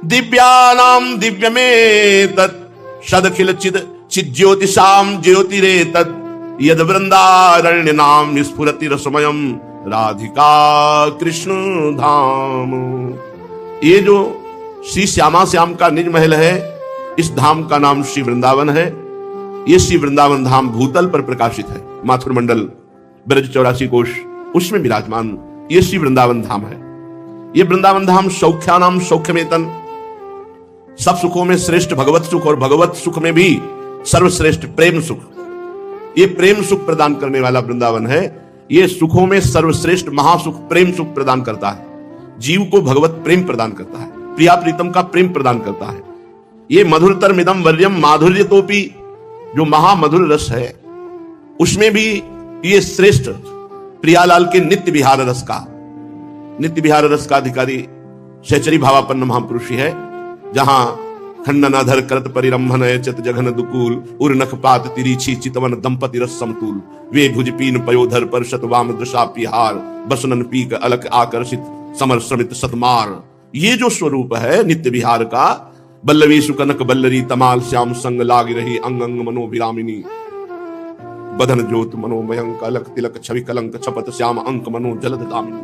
दिव्यानाम दिव्यमेतत् सदखिल चिद चिज्योतिषाम ज्योतिरेतत् यद वृंदारण्यनाम निस्फुरति रसमयम राधिका कृष्ण धाम। ये जो श्री श्यामा श्याम का निज महल है, इस धाम का नाम श्री वृंदावन है। ये श्री वृंदावन धाम भूतल पर प्रकाशित है, माथुर मंडल ब्रज 84 कोश उसमें विराजमान ये श्री वृंदावन धाम है। ये वृंदावन धाम सौख्यानाम सौख्यमेतन, सब सुखों में श्रेष्ठ भगवत सुख, और भगवत सुख में भी सर्वश्रेष्ठ प्रेम सुख, ये प्रेम सुख प्रदान करने वाला वृंदावन है। ये सुखों में सर्वश्रेष्ठ महासुख प्रेम सुख प्रदान करता है, जीव को भगवत प्रेम प्रदान करता है, प्रिया प्रीतम का प्रेम प्रदान करता है। ये मधुरतर मिदम वर्यम माधुर्य तोपी, जो महामधुर रस है उसमें भी ये श्रेष्ठ प्रियालाल के नित्य विहार रस का, नित्य विहार रस का अधिकारी सहचरी भावापन्न महापुरुषी है, जहां खंडन अधर करत परिरंभन चत जघन दुकूल उर नख पात तिरीछी चितवन दंपति रस समतूल वे भुज पीन पयोधर पर शतवाम दृशा पिहार बसनन पीक अलक आकर्षित समर श्रमित सतमार। ये जो स्वरूप है नित्य विहार का, बल्लवी सुकनक बल्लरी तमाल श्याम संग लाग रही अंग अंग मनोविरामिनी बधन ज्योत मनोमयंक अलक तिलक छवि कलंक छपत श्याम अंक मनो जलद दामिनी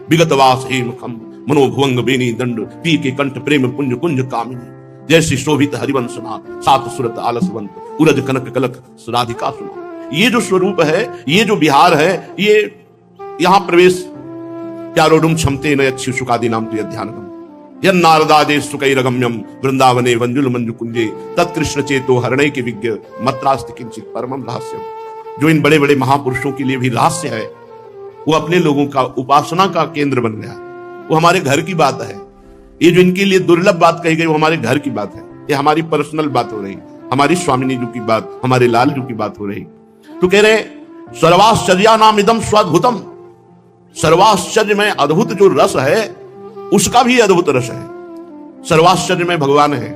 विगत वास हेम खम मनोभुवंग बेनी दंड पी के कंठ प्रेम पुंज कुंज कामिनी जैसी शोभित हरिवंश नाथ सात सुरत आलसवंत उरज कनक कलक राधिका सुना। ये जो स्वरूप है, ये जो विहार है, ये यहां प्रवेश प्यारोडुम क्षमते न अच्छी सुखादि नाम तो ध्यानगम यन नारदादे सुकैरगम्यम वृंदावने वंजुल मंजु कुंजे तत्कृष्ण चेतो हरणय के विज्ञ मत्रास्ति किंचित परमम रहस्यम। जो इन बड़े बड़े महापुरुषों के लिए भी रहस्य है, वो अपने लोगों का उपासना का केंद्र बन गया। वो हमारे घर की बात है। ये जो इनके लिए दुर्लभ बात कही गई वो हमारे घर की बात है, ये हमारी पर्सनल बात हो रही, हमारी स्वामिनी जी की बात, हमारे लाल जी की बात हो रही। तो कह रहे सर्वाश्चर्या नाम इदम स्वाद्भुतम, सर्वाश्चर्य में अद्भुत जो रस है उसका भी अद्भुत रस है। सर्वाश्चर्य में भगवान है,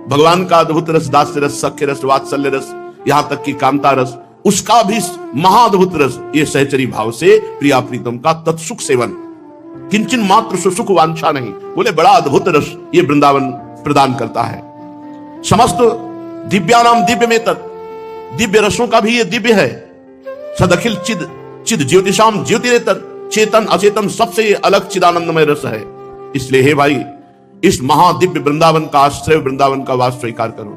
भगवान का अद्भुत रस, दास्य रस, सख्य रस, वात्सल्य रस, यहां तक कि कांता रस, उसका भी महाअद्भुत रस ये सहचरी भाव से प्रिया प्रीतम का तत्सुख सेवन, किंचन मात्र सुख वांछा नहीं। बोले बड़ा अद्भुत रस ये वृंदावन प्रदान करता है। समस्त दिव्यानाम दिव्य में तत्, दिव्य रसों का भी ये दिव्य है। सदखिल चिद चिद ज्योतिषाम ज्योतिरेतत्, चेतन अचेतन सबसे अलग चिदानंदमय रस है। इसलिए हे भाई, इस महादिव्य वृंदावन का आश्रय, वृंदावन का वास स्वीकार करो,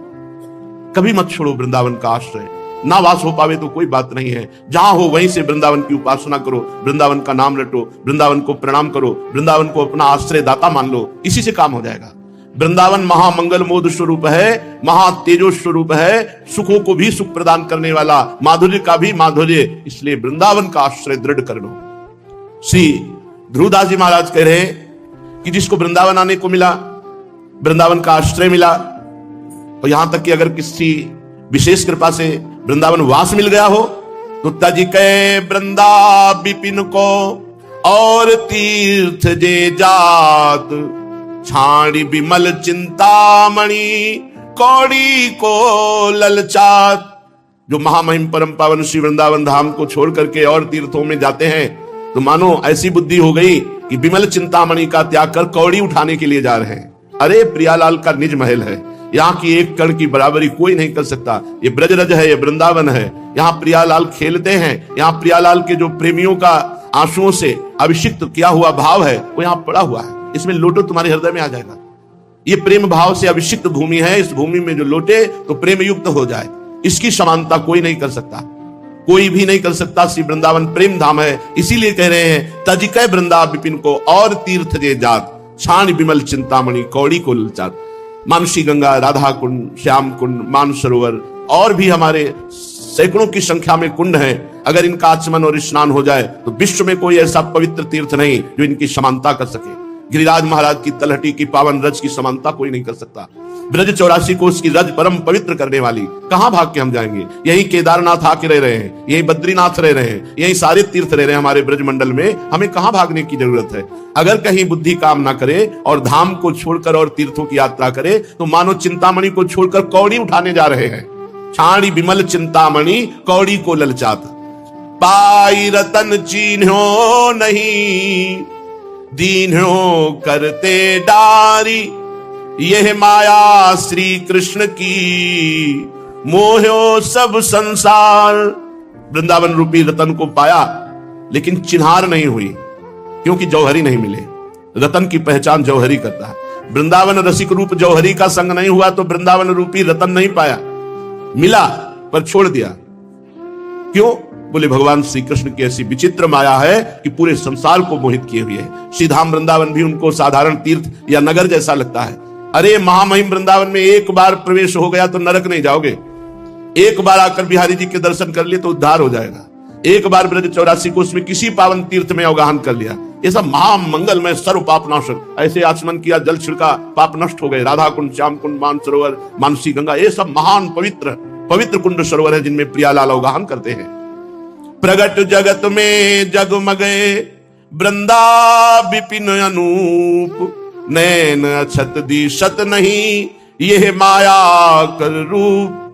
कभी मत छोड़ो वृंदावन का आश्रय। ना वास हो पावे तो कोई बात नहीं है, जहां हो वहीं से वृंदावन की उपासना करो, वृंदावन का नाम रटो, वृंदावन को प्रणाम करो, वृंदावन को अपना आश्रय दाता मान लो, इसी से काम हो जाएगा। वृंदावन महामंगल मोद स्वरूप है, महातेजो स्वरूप है, सुखों को भी सुख प्रदान करने वाला, माधुर्य का भी माधुर्य, इसलिए वृंदावन का आश्रय दृढ़ कर लो। श्री ध्रुवदास जी महाराज कह रहे कि जिसको वृंदावन आने को मिला, वृंदावन का आश्रय मिला, और यहां तक कि अगर किसी विशेष कृपा से वृंदावन वास मिल गया हो तो तज कै वृंदा विपिन को और तीर्थ जे जात छाड़ी विमल चिंतामणि कौड़ी को ललचात। जो महामहिम परम पावन श्री वृंदावन धाम को छोड़ करके और तीर्थों में जाते हैं तो मानो ऐसी बुद्धि हो गई कि विमल चिंतामणि का त्याग कर कौड़ी उठाने के लिए जा रहे हैं। अरे प्रियालाल का निज महल है, यहाँ की एक कण की बराबरी कोई नहीं कर सकता। ये ब्रजरज है, ये वृंदावन है, यहाँ प्रियालाल खेलते हैं। यहाँ प्रियालाल के जो प्रेमियों का आंसुओं से अभिषिक्त किया हुआ भाव है वो यहाँ पड़ा हुआ है। इसमें लोटो तुम्हारे हृदय में आ जाएगा। ये प्रेम भाव से अभिषिक्त भूमि है। इस भूमि में जो लोटे तो प्रेम युक्त हो जाए, इसकी समानता कोई नहीं कर सकता, कोई भी नहीं कर सकता। श्री वृंदावन प्रेम धाम है। इसीलिए कह रहे हैं तजिकै वृंदा विपिन को और तीर्थ जे जात, छाण विमल चिंतामणि कौड़ी को ललचात। मानसी गंगा, राधा कुंड, श्याम कुंड, मानसरोवर और भी हमारे सैकड़ों की संख्या में कुंड हैं। अगर इनका आचमन और स्नान हो जाए तो विश्व में कोई ऐसा पवित्र तीर्थ नहीं जो इनकी समानता कर सके। गिरिराज महाराज की तलहटी की पावन रज की समानता कोई नहीं कर सकता। ब्रज 84 को उसकी रज परम पवित्र करने वाली, कहां भाग के हम जाएंगे? यही केदारनाथ आके रह रहे हैं, यही बद्रीनाथ रह रहे हैं, यही सारे तीर्थ रह रहे हैं हमारे ब्रज मंडल में। हमें कहां भागने की जरूरत है? अगर कहीं बुद्धि काम ना करे और धाम को छोड़कर और तीर्थों की यात्रा करे तो मानो चिंतामणि को छोड़कर कौड़ी उठाने जा रहे हैं। छाड़ी विमल चिंतामणि कौड़ी को ललचात, पाई रतन चीन्हो नहीं, दीन्हो करते डारी। यह माया श्री कृष्ण की, मोहो सब संसार। वृंदावन रूपी रतन को पाया लेकिन चिन्हार नहीं हुई, क्योंकि जौहरी नहीं मिले। रतन की पहचान जौहरी करता है। वृंदावन रसिक रूप जौहरी का संग नहीं हुआ तो वृंदावन रूपी रतन नहीं पाया। मिला पर छोड़ दिया। क्यों? बोले भगवान श्री कृष्ण की ऐसी विचित्र माया है कि पूरे संसार को मोहित किए हुए है। श्रीधाम वृंदावन भी उनको साधारण तीर्थ या नगर जैसा लगता है। अरे महामहिम वृंदावन में एक बार प्रवेश हो गया तो नरक नहीं जाओगे। एक बार आकर बिहारी जी के दर्शन कर लिए तो उद्धार हो जाएगा। एक बार ब्रज 84 को उसमें किसी पावन तीर्थ में अवगाहन कर लिया, ये सब महामंगल में सर्व पापनाशक। ऐसे आचमन किया, जल छिड़का, पाप नष्ट हो गए। राधा कुंड, श्याम कुंड, मानसरोवर, मानसी गंगा, ये सब महान पवित्र पवित्र कुंड सरोवर है जिनमें प्रियालाल अवगाहन करते हैं। प्रगट जगत में जगमगे वृंदा विपिन अनूप, नैन अछत दिशत नहीं, यह माया कर रूप।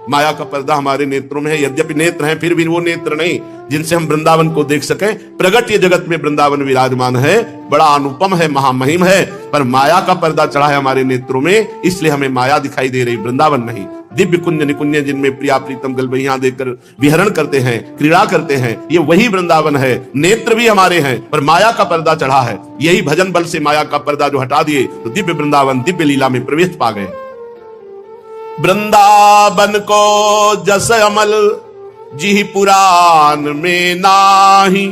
माया का पर्दा हमारे नेत्रों में है। यद्यपि नेत्र हैं फिर भी वो नेत्र नहीं जिनसे हम वृंदावन को देख सकें। प्रगट ये जगत में वृंदावन विराजमान है, बड़ा अनुपम है, महामहिम है, पर माया का पर्दा चढ़ा है हमारे नेत्रों में, इसलिए हमें माया दिखाई दे रही, वृंदावन नहीं। दिव्य कुंज निकुंज जिनमें प्रिया प्रीतम गलबैया देकर विहरण करते हैं, क्रीड़ा करते हैं, ये वही वृंदावन है। नेत्र भी हमारे हैं पर माया का पर्दा चढ़ा है। यही भजन बल से माया का पर्दा जो हटा दिए तो दिव्य वृंदावन दिव्य लीला में प्रवेश पा गए। वृंदावन को जस अमल जिहि पुराण में नाही,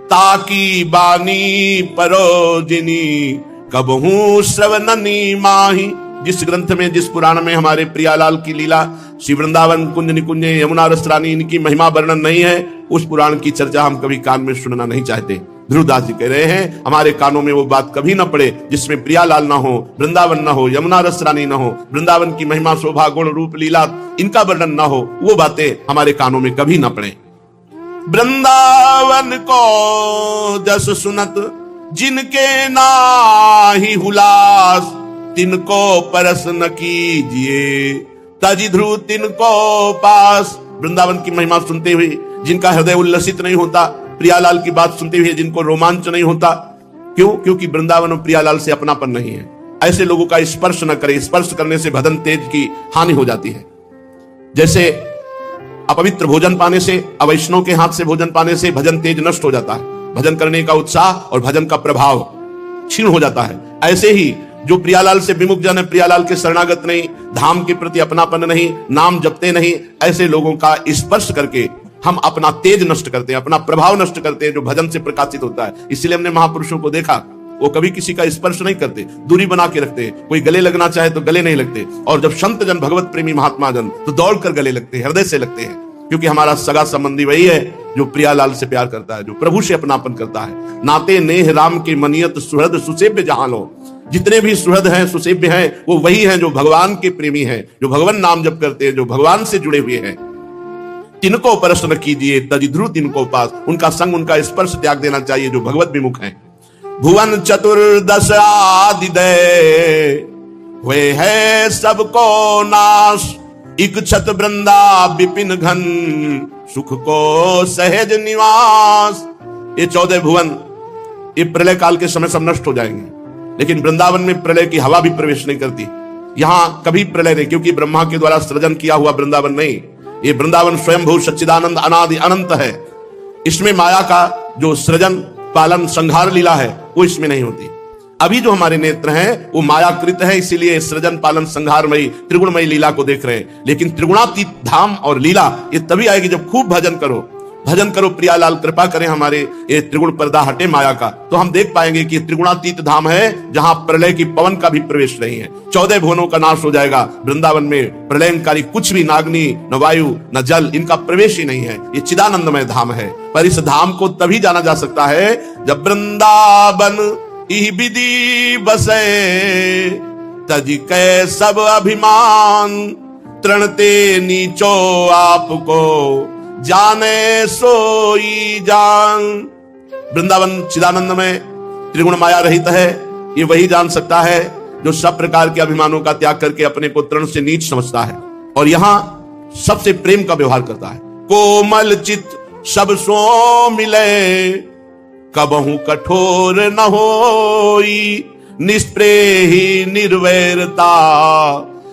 ताकी बानी परोजिनी कबहू श्रवणनी माही। जिस ग्रंथ में, जिस पुराण में हमारे प्रियालाल की लीला, श्री वृंदावन कुंज निकुंज यमुना रस रानी, इनकी महिमा वर्णन नहीं है, उस पुराण की चर्चा हम कभी कान में सुनना नहीं चाहते। ध्रुवदास जी कह रहे हैं हमारे कानों में वो बात कभी न पड़े जिसमें प्रियालाल ना हो, वृंदावन ना हो, यमुना रस रानी ना हो, वृंदावन की महिमा शोभा गुण रूप लीला इनका वर्णन ना हो, वो बातें हमारे कानों में कभी न पड़े। वृंदावन को जस सुनत जिनके नाही हुलास, तिनको परस न कीजिए तजि ध्रुव तिनको पास। वृंदावन की महिमा सुनते हुए जिनका हृदय उल्लसित नहीं होता, प्रियालाल की बात सुनते हुए जिनको रोमांच नहीं होता, क्यों? क्योंकि वृंदावन और प्रियालाल से अपनापन नहीं है। ऐसे लोगों का स्पर्श न करे, स्पर्श करने से भजन तेज की हानि हो जाती है। जैसे अपवित्र भोजन पाने से, अवैष्णव के हाथ से भोजन पाने से भजन तेज नष्ट हो जाता है, भजन करने का उत्साह और भजन का प्रभाव क्षीण हो जाता है। ऐसे ही जो प्रियालाल से विमुख जन है, प्रियालाल के शरणागत नहीं, धाम के प्रति अपनापन नहीं, नाम जपते नहीं, ऐसे लोगों का स्पर्श करके हम अपना तेज नष्ट करते हैं, अपना प्रभाव नष्ट करते हैं जो भजन से प्रकाशित होता है। इसलिए हमने महापुरुषों को देखा, वो कभी किसी का स्पर्श नहीं करते, दूरी बना के रखते हैं। कोई गले लगना चाहे तो गले नहीं लगते, और जब संत जन, भगवत प्रेमी महात्मा जन तो दौड़कर गले लगते हैं, हृदय से लगते हैं, क्योंकि हमारा सगा संबंधी वही है जो प्रियालाल से प्यार करता है, जो प्रभु से अपनापन करता है। नाते नेह राम के मनियत सुहृद सुसेव्य जहां लो। जितने भी सुहृद हैं, सुसेव्य हैं, वो वही हैं जो भगवान के प्रेमी हैं, जो भगवान नाम जप करते हैं, जो भगवान से जुड़े हुए हैं। तिनको परस न कीजिए तजि ध्रुव तिनको पास। उनका संग, उनका स्पर्श त्याग देना चाहिए जो भगवत विमुख हैं। भुवन चतुर्दश आदिदय, हुए है सबको नाश, इक्षत वृंदा विपिन घन, सुख को सहज निवास। ये 14 भुवन ये प्रलय काल के समय सब नष्ट हो जाएंगे, लेकिन वृंदावन में प्रलय की हवा भी प्रवेश नहीं करती। यहां कभी प्रलय नहीं, क्योंकि ब्रह्मा के द्वारा सृजन किया हुआ वृंदावन नहीं, ये वृंदावन स्वयंभू सच्चिदानंद अनादि अनंत है। इसमें माया का जो सृजन पालन संहार लीला है वो इसमें नहीं होती। अभी जो हमारे नेत्र हैं वो मायाकृत है, इसीलिए सृजन पालन संहारमयी त्रिगुणमयी लीला को देख रहे हैं। लेकिन त्रिगुणातीत धाम और लीला ये तभी आएगी जब खूब भजन करो। भजन करो, प्रियालाल कृपा करें हमारे ये त्रिगुण पर्दा हटे माया का, तो हम देख पाएंगे कि त्रिगुणातीत धाम है जहां प्रलय की पवन का भी प्रवेश नहीं है। 14 भुवनों का नाश हो जाएगा। वृंदावन में प्रलयंकारी कुछ भी, नाग्नि न वायु न जल, इनका प्रवेश ही नहीं है। ये चिदानंदमय धाम है। पर इस धाम को तभी जाना जा सकता है जब वृंदावन इह विधि बसे, तज कै सब अभिमान, तृणते नीचो आपको, जाने सोई जान। वृंदावन चिदानंद में त्रिगुण माया रहित है। ये वही जान सकता है जो सब प्रकार के अभिमानों का त्याग करके अपने को तृण से नीच समझता है और यहां सबसे प्रेम का व्यवहार करता है। कोमल चित सब सो मिले, कबहू कठोर न होई, निष्प्रेही निर्वैरता,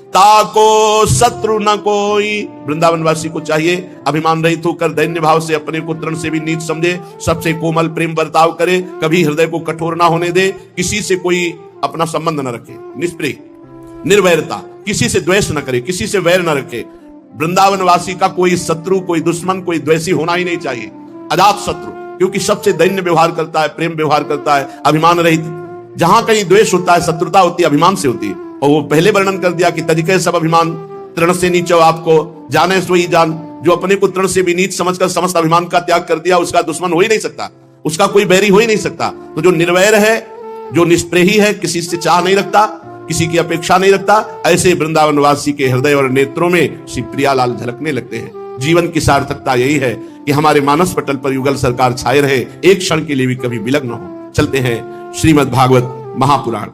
ताको शत्रु न कोई। वृंदावन वासी को चाहिए अभिमान रहित होकर दैन्य भाव से अपने को तृण से भी नीच समझे, सबसे कोमल प्रेम बर्ताव करे, कभी हृदय को कठोर ना होने दे, किसी से कोई अपना संबंध न रखे, निष्प्रिय निर्वैरता, किसी से द्वेष न करे, किसी से वैर न रखे। वृंदावन वासी का कोई शत्रु, कोई दुश्मन, कोई द्वेषी होना ही नहीं चाहिए, अजात शत्रु, क्योंकि सबसे दैन्य व्यवहार करता है, प्रेम व्यवहार करता है, अभिमान रहित। जहां कहीं द्वेष होता है, शत्रुता होती है, अभिमान से होती है। और वो पहले वर्णन कर दिया कि तजिके सब अभिमान, तृण से नीचे आपको, जाने सोई जान। जो अपने को तृण से भी नीच समझकर समस्त अभिमान का त्याग कर दिया, उसका दुश्मन हो ही नहीं सकता, उसका कोई बैरी हो ही नहीं सकता। तो जो निर्वैर है, जो निष्प्रेही है, किसी से चाह नहीं रखता, किसी की अपेक्षा नहीं रखता, ऐसे वृंदावन वासी के हृदय और नेत्रों में श्री प्रियालाल झलकने लगते हैं। जीवन की सार्थकता यही है कि हमारे मानस पटल पर युगल सरकार छाए रहे, एक क्षण के लिए भी कभी विलग न हो। चलते हैं श्रीमद् भागवत महापुराण।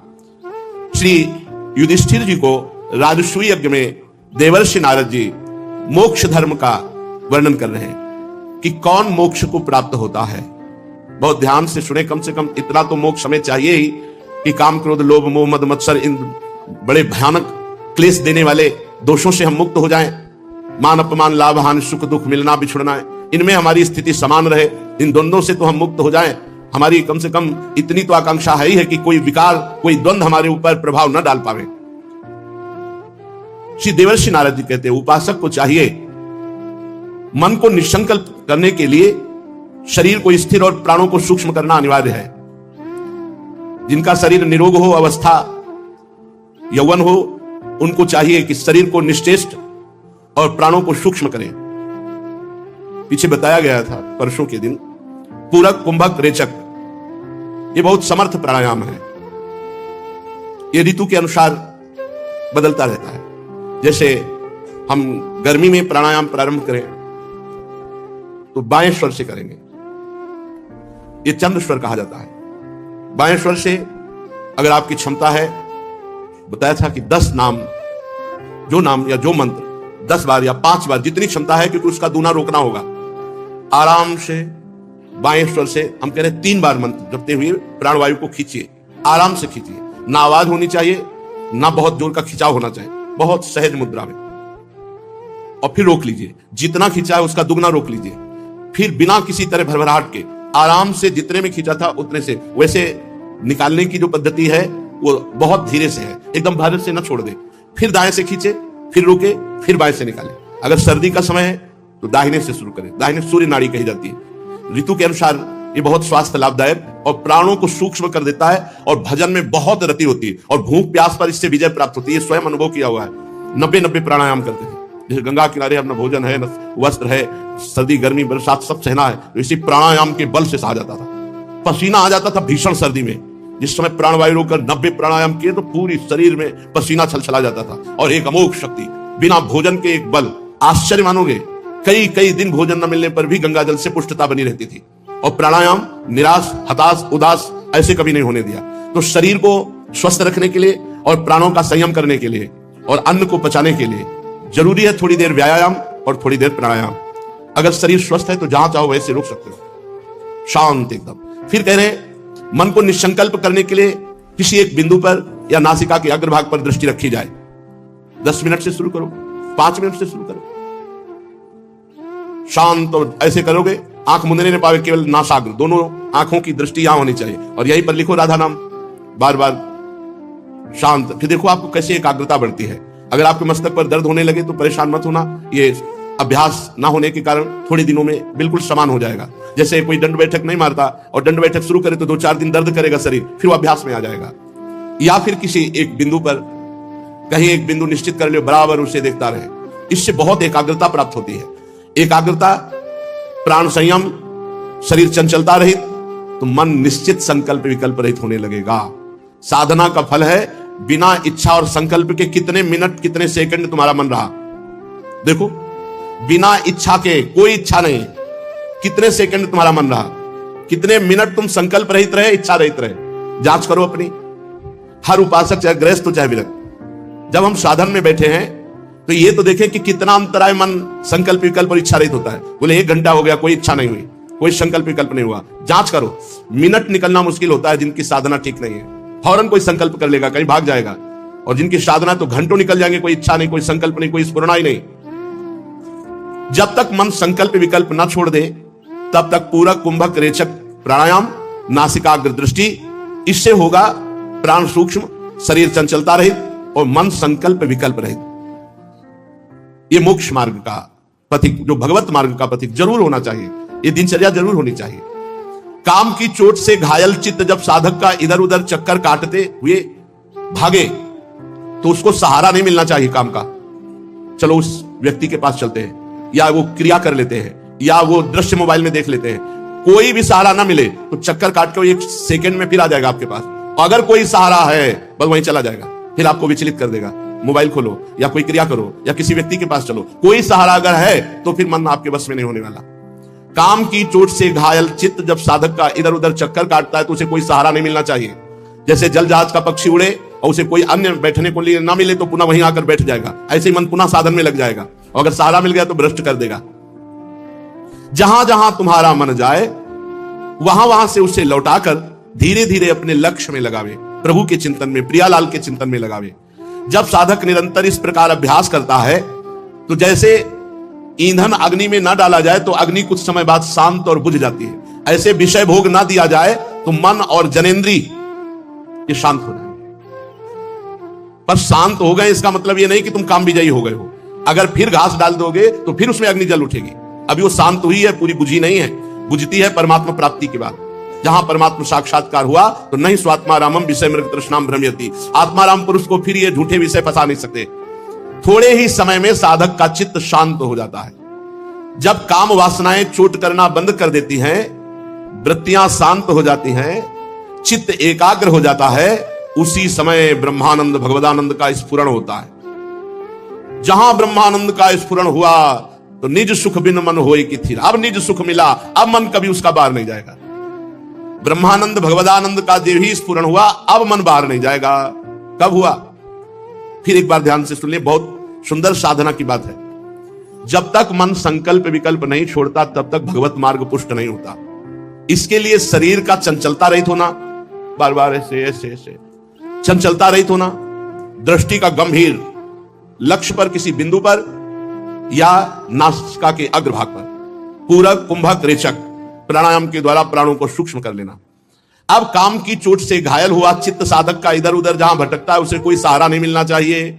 श्री युधिष्ठिर जी को राजसूय यज्ञ में देवर्षि नारद जी मोक्ष धर्म का वर्णन कर रहे हैं कि कौन मोक्ष को प्राप्त होता है। बहुत ध्यान से सुने, कम से कम इतना तो मोक्ष हमें चाहिए ही कि काम क्रोध लोभ मोह मद मत्सर, इन बड़े भयानक क्लेश देने वाले दोषों से हम मुक्त हो जाएं। मान अपमान लाभ हानि सुख दुख मिलना बिछुड़ना, इनमें हमारी स्थिति समान रहे, इन द्वंद्वों से तो हम मुक्त हो जाएं। हमारी कम से कम इतनी तो आकांक्षा है ही है कि कोई विकार, कोई द्वंद्व हमारे ऊपर प्रभाव न डाल पावे। श्री देवर्षि नारद जी कहते हैं, उपासक को चाहिए मन को निसंकल्प करने के लिए शरीर को स्थिर और प्राणों को सूक्ष्म करना अनिवार्य है। जिनका शरीर निरोग हो, अवस्था यौवन हो, उनको चाहिए कि शरीर को निश्चेष्ट और प्राणों को सूक्ष्म करें। पीछे बताया गया था परसों के दिन, पूरक कुंभक रेचक, ये बहुत समर्थ प्राणायाम है। ये ऋतु के अनुसार बदलता रहता है। जैसे हम गर्मी में प्राणायाम प्रारंभ करें तो बाएं स्वर से करेंगे, ये चंद्र स्वर कहा जाता है। बाएं स्वर से अगर आपकी क्षमता है, बताया था कि 10 नाम, जो नाम या जो मंत्र 10 बार या 5 बार, जितनी क्षमता है, क्योंकि उसका दूना रोकना होगा। आराम से बाएं स्वर से हम कह रहे हैं 3 बार मंत्र जपते हुए प्राणवायु को खींचिए, आराम से खींचिए, ना आवाज होनी चाहिए, ना बहुत जोर का खिंचाव होना चाहिए, बहुत सहज मुद्रा में, और फिर रोक लीजिए। जितना खींचा है उसका दुगना रोक लीजिए। फिर बिना किसी तरह भरभराहट के आराम से जितने में खींचा था उतने से, वैसे निकालने की जो पद्धति है वो बहुत धीरे से है, एकदम भारत से न छोड़ दे। फिर दाएं से खींचे, फिर रोके, फिर बाएं से निकाले। अगर सर्दी का समय है तो दाहिने से शुरू करें, दाहिने सूर्य नाड़ी कही जाती है। ऋतु के अनुसार ये बहुत स्वास्थ्य लाभदायक और प्राणों को सूक्ष्म कर देता है, और भजन में बहुत रति होती है, और भूख प्यास पर इससे विजय प्राप्त होती है। स्वयं अनुभव किया हुआ है। 90 प्राणायाम करते थे। जैसे गंगा किनारे अपना भोजन है, वस्त्र है, सर्दी गर्मी बरसात सब सहना है, तो इसी प्राणायाम के बल से सहा जाता था। पसीना आ जाता था भीषण सर्दी में। जिस समय प्राणवायु रोककर 90 प्राणायाम किए तो पूरी शरीर में पसीना छलछला जाता था, और एक अमोघ शक्ति, बिना भोजन के एक बल। आश्चर्य मानोगे, कई कई दिन भोजन न मिलने पर भी गंगा जल से पुष्टता बनी रहती थी। और प्राणायाम निराश, हताश, उदास ऐसे कभी नहीं होने दिया। तो शरीर को स्वस्थ रखने के लिए और प्राणों का संयम करने के लिए और अन्न को पचाने के लिए जरूरी है थोड़ी देर व्यायाम और थोड़ी देर प्राणायाम। अगर शरीर स्वस्थ है तो जहां चाहो वैसे रुक सकते हो, शांत एकदम। फिर कह रहे हैं मन को निसंकल्प करने के लिए किसी एक बिंदु पर या नासिका के अग्रभाग पर दृष्टि रखी जाए। 10 मिनट से शुरू करो, 5 मिनट से शुरू करो, शांत। और ऐसे करोगे आंख मुंदने न पावे, केवल नासाग्र, दोनों आंखों की दृष्टि यहां होनी चाहिए और यहीं पर लिखो राधा नाम बार बार, शांत। फिर देखो आपको कैसे एकाग्रता बढ़ती है। अगर आपके मस्तक पर दर्द होने लगे तो परेशान मत होना, ये अभ्यास ना होने के कारण थोड़े दिनों में बिल्कुल समान हो जाएगा। जैसे कोई दंड बैठक नहीं मारता और दंड बैठक शुरू करे तो 2-4 दिन दर्द करेगा शरीर, फिर वो अभ्यास में आ जाएगा। या फिर किसी एक बिंदु पर कहीं एक बिंदु निश्चित कर ले, बराबर उसे देखता रहे, इससे बहुत एकाग्रता प्राप्त होती है। एकाग्रता, प्राण संयम, शरीर चंचलता रहित, तो मन निश्चित संकल्प विकल्प रहित होने लगेगा। साधना का फल है बिना इच्छा और संकल्प के कितने मिनट कितने सेकंड तुम्हारा मन रहा। देखो बिना इच्छा के, कोई इच्छा नहीं, कितने सेकंड तुम्हारा मन रहा, कितने मिनट तुम संकल्प रहित रहे, इच्छा रहित रहे। जांच करो अपनी। हर उपासक चाहे गृहस्थ चाहे विरक्त, जब हम साधन में बैठे हैं तो ये तो देखें कि कितना अंतराय मन संकल्प विकल्प और इच्छा रहित होता है। बोले 1 घंटा हो गया, कोई इच्छा नहीं हुई, कोई संकल्प विकल्प नहीं हुआ। जांच करो, मिनट निकलना मुश्किल होता है जिनकी साधना ठीक नहीं है। फौरन कोई संकल्प कर लेगा, कहीं भाग जाएगा। और जिनकी साधना तो घंटों निकल जाएंगे, कोई इच्छा नहीं, कोई संकल्प नहीं, कोई स्फुरणा ही नहीं। जब तक मन संकल्प विकल्प ना छोड़ दे तब तक पूरक कुंभक रेचक प्राणायाम, नासिकाग्र दृष्टि, इससे होगा प्राण सूक्ष्म, शरीर चंचलता रहित और मन संकल्प विकल्प रहित। ये मोक्ष मार्ग का पथिक, जो भगवत मार्ग का पथिक जरूर होना चाहिए, ये दिनचर्या जरूर होनी चाहिए। काम की चोट से घायल चित्त जब साधक का इधर उधर चक्कर काटते हुए भागे तो उसको सहारा नहीं मिलना चाहिए काम का। चलो उस व्यक्ति के पास चलते हैं, या वो क्रिया कर लेते हैं, या वो दृश्य मोबाइल में देख लेते हैं। कोई भी सहारा ना मिले तो चक्कर काट के 1 सेकंड में फिर आ जाएगा आपके पास। अगर कोई सहारा है बस वहीं चला जाएगा, फिर आपको विचलित कर देगा। मोबाइल खोलो या कोई क्रिया करो या किसी व्यक्ति के पास चलो, कोई सहारा अगर है तो फिर मन आपके बस में नहीं होने वाला। काम की चोट से घायल चित्त जब साधक का इधर उधर चक्कर काटता है तो उसे कोई सहारा नहीं मिलना चाहिए। जैसे जल जहाज का पक्षी उड़े और उसे कोई अन्य बैठने को लिए ना मिले तो पुनः वहीं आकर बैठ जाएगा, ऐसे ही मन पुनः साधन में लग जाएगा। और अगर सहारा मिल गया तो भ्रष्ट कर देगा। जहां जहां तुम्हारा मन जाए वहां वहां से उसे लौटाकर धीरे धीरे अपने लक्ष्य में लगावे, प्रभु के चिंतन में, प्रियालाल के चिंतन में लगावे। जब साधक निरंतर इस प्रकार अभ्यास करता है तो जैसे ईंधन अग्नि में ना डाला जाए तो अग्नि कुछ समय बाद शांत और बुझ जाती है, ऐसे विषय भोग ना दिया जाए तो मन और जनेंद्री ये शांत हो जाए। पर शांत हो गए इसका मतलब ये नहीं कि तुम काम विजयी हो गए हो। अगर फिर घास डाल दोगे तो फिर उसमें अग्नि जल उठेगी। अभी वो शांत हुई है, पूरी बुझी नहीं है। बुझती है परमात्मा प्राप्ति के बाद, जहां परमात्मा साक्षात्कार हुआ तो नहीं स्वात्मा रामम विषय मृग तृष्णाम भ्रमयति। आत्माराम पुरुष को फिर ये झूठे विषय फंसा नहीं सकते। थोड़े ही समय में साधक का चित्त शांत हो जाता है। जब काम वासनाएं चोट करना बंद कर देती हैं, वृत्तियां शांत हो जाती हैं, चित्त एकाग्र हो जाता है, उसी समय ब्रह्मानंद भगवदानंद का स्फुरण होता है। जहां ब्रह्मानंद का स्फुरण हुआ तो निज सुख बिन मन होए कि थिर। अब निज सुख मिला, अब मन कभी उसका बाहर नहीं जाएगा। ब्रह्मानंद भगवदानंद का जब ही स्फुरण हुआ अब मन बाहर नहीं जाएगा। कब हुआ? फिर एक बार ध्यान से सुन ले, बहुत सुंदर साधना की बात है। जब तक मन संकल्प विकल्प नहीं छोड़ता तब तक भगवत मार्ग पुष्ट नहीं होता। इसके लिए शरीर का चंचलता रहित होना, बार बार ऐसे ऐसे ऐसे चंचलता रहित होना, दृष्टि का गंभीर लक्ष्य पर, किसी बिंदु पर या नासिका के अग्रभाग पर, पूरक कुंभक रेचक प्राणायाम के द्वारा प्राणों को सूक्ष्म कर लेना। अब काम की चोट से घायल हुआ चित्त साधक का इधर उधर जहां भटकता है उसे कोई सहारा नहीं मिलना चाहिए,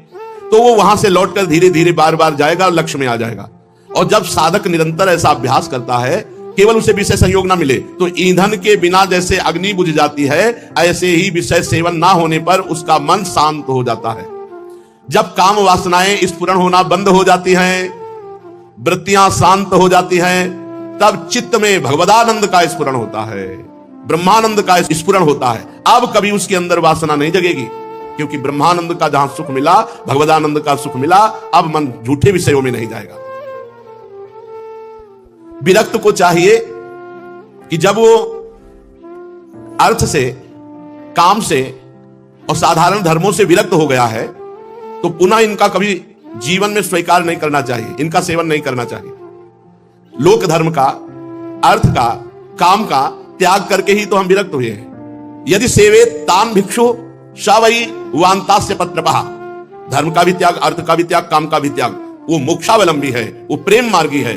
तो वो वहां से लौटकर धीरे धीरे बार बार जाएगा और लक्ष्य में आ जाएगा। और जब साधक निरंतर ऐसा अभ्यास करता है, केवल उसे विषय संयोग ना मिले तो ईंधन के बिना जैसे अग्नि बुझ जाती है, ऐसे ही विषय सेवन ना होने पर उसका मन शांत हो जाता है। जब काम वासनाएं स्फुरण होना बंद हो जाती हैं, वृत्तियां शांत हो जाती हैं, तब चित्त में भगवदानंद का स्फुरण होता है, ब्रह्मानंद का स्फुरण होता है। अब कभी उसके अंदर वासना नहीं जगेगी, क्योंकि ब्रह्मानंद का जहां सुख मिला, भगवदानंद का सुख मिला, अब मन झूठे विषयों में नहीं जाएगा। विरक्त को चाहिए कि जब वो अर्थ से काम से और साधारण धर्मों से विरक्त हो गया है तो पुनः इनका कभी जीवन में स्वीकार नहीं करना चाहिए, इनका सेवन नहीं करना चाहिए। लोक धर्म का, अर्थ का, काम का त्याग करके ही तो हम विरक्त हुए हैं। यदि सेवे तान भिक्षु स वही वांतास्य पत्रपः, धर्म का भी त्याग, अर्थ का भी त्याग, काम का भी त्याग, वो मोक्षावलंबी है, वो प्रेम मार्गी है।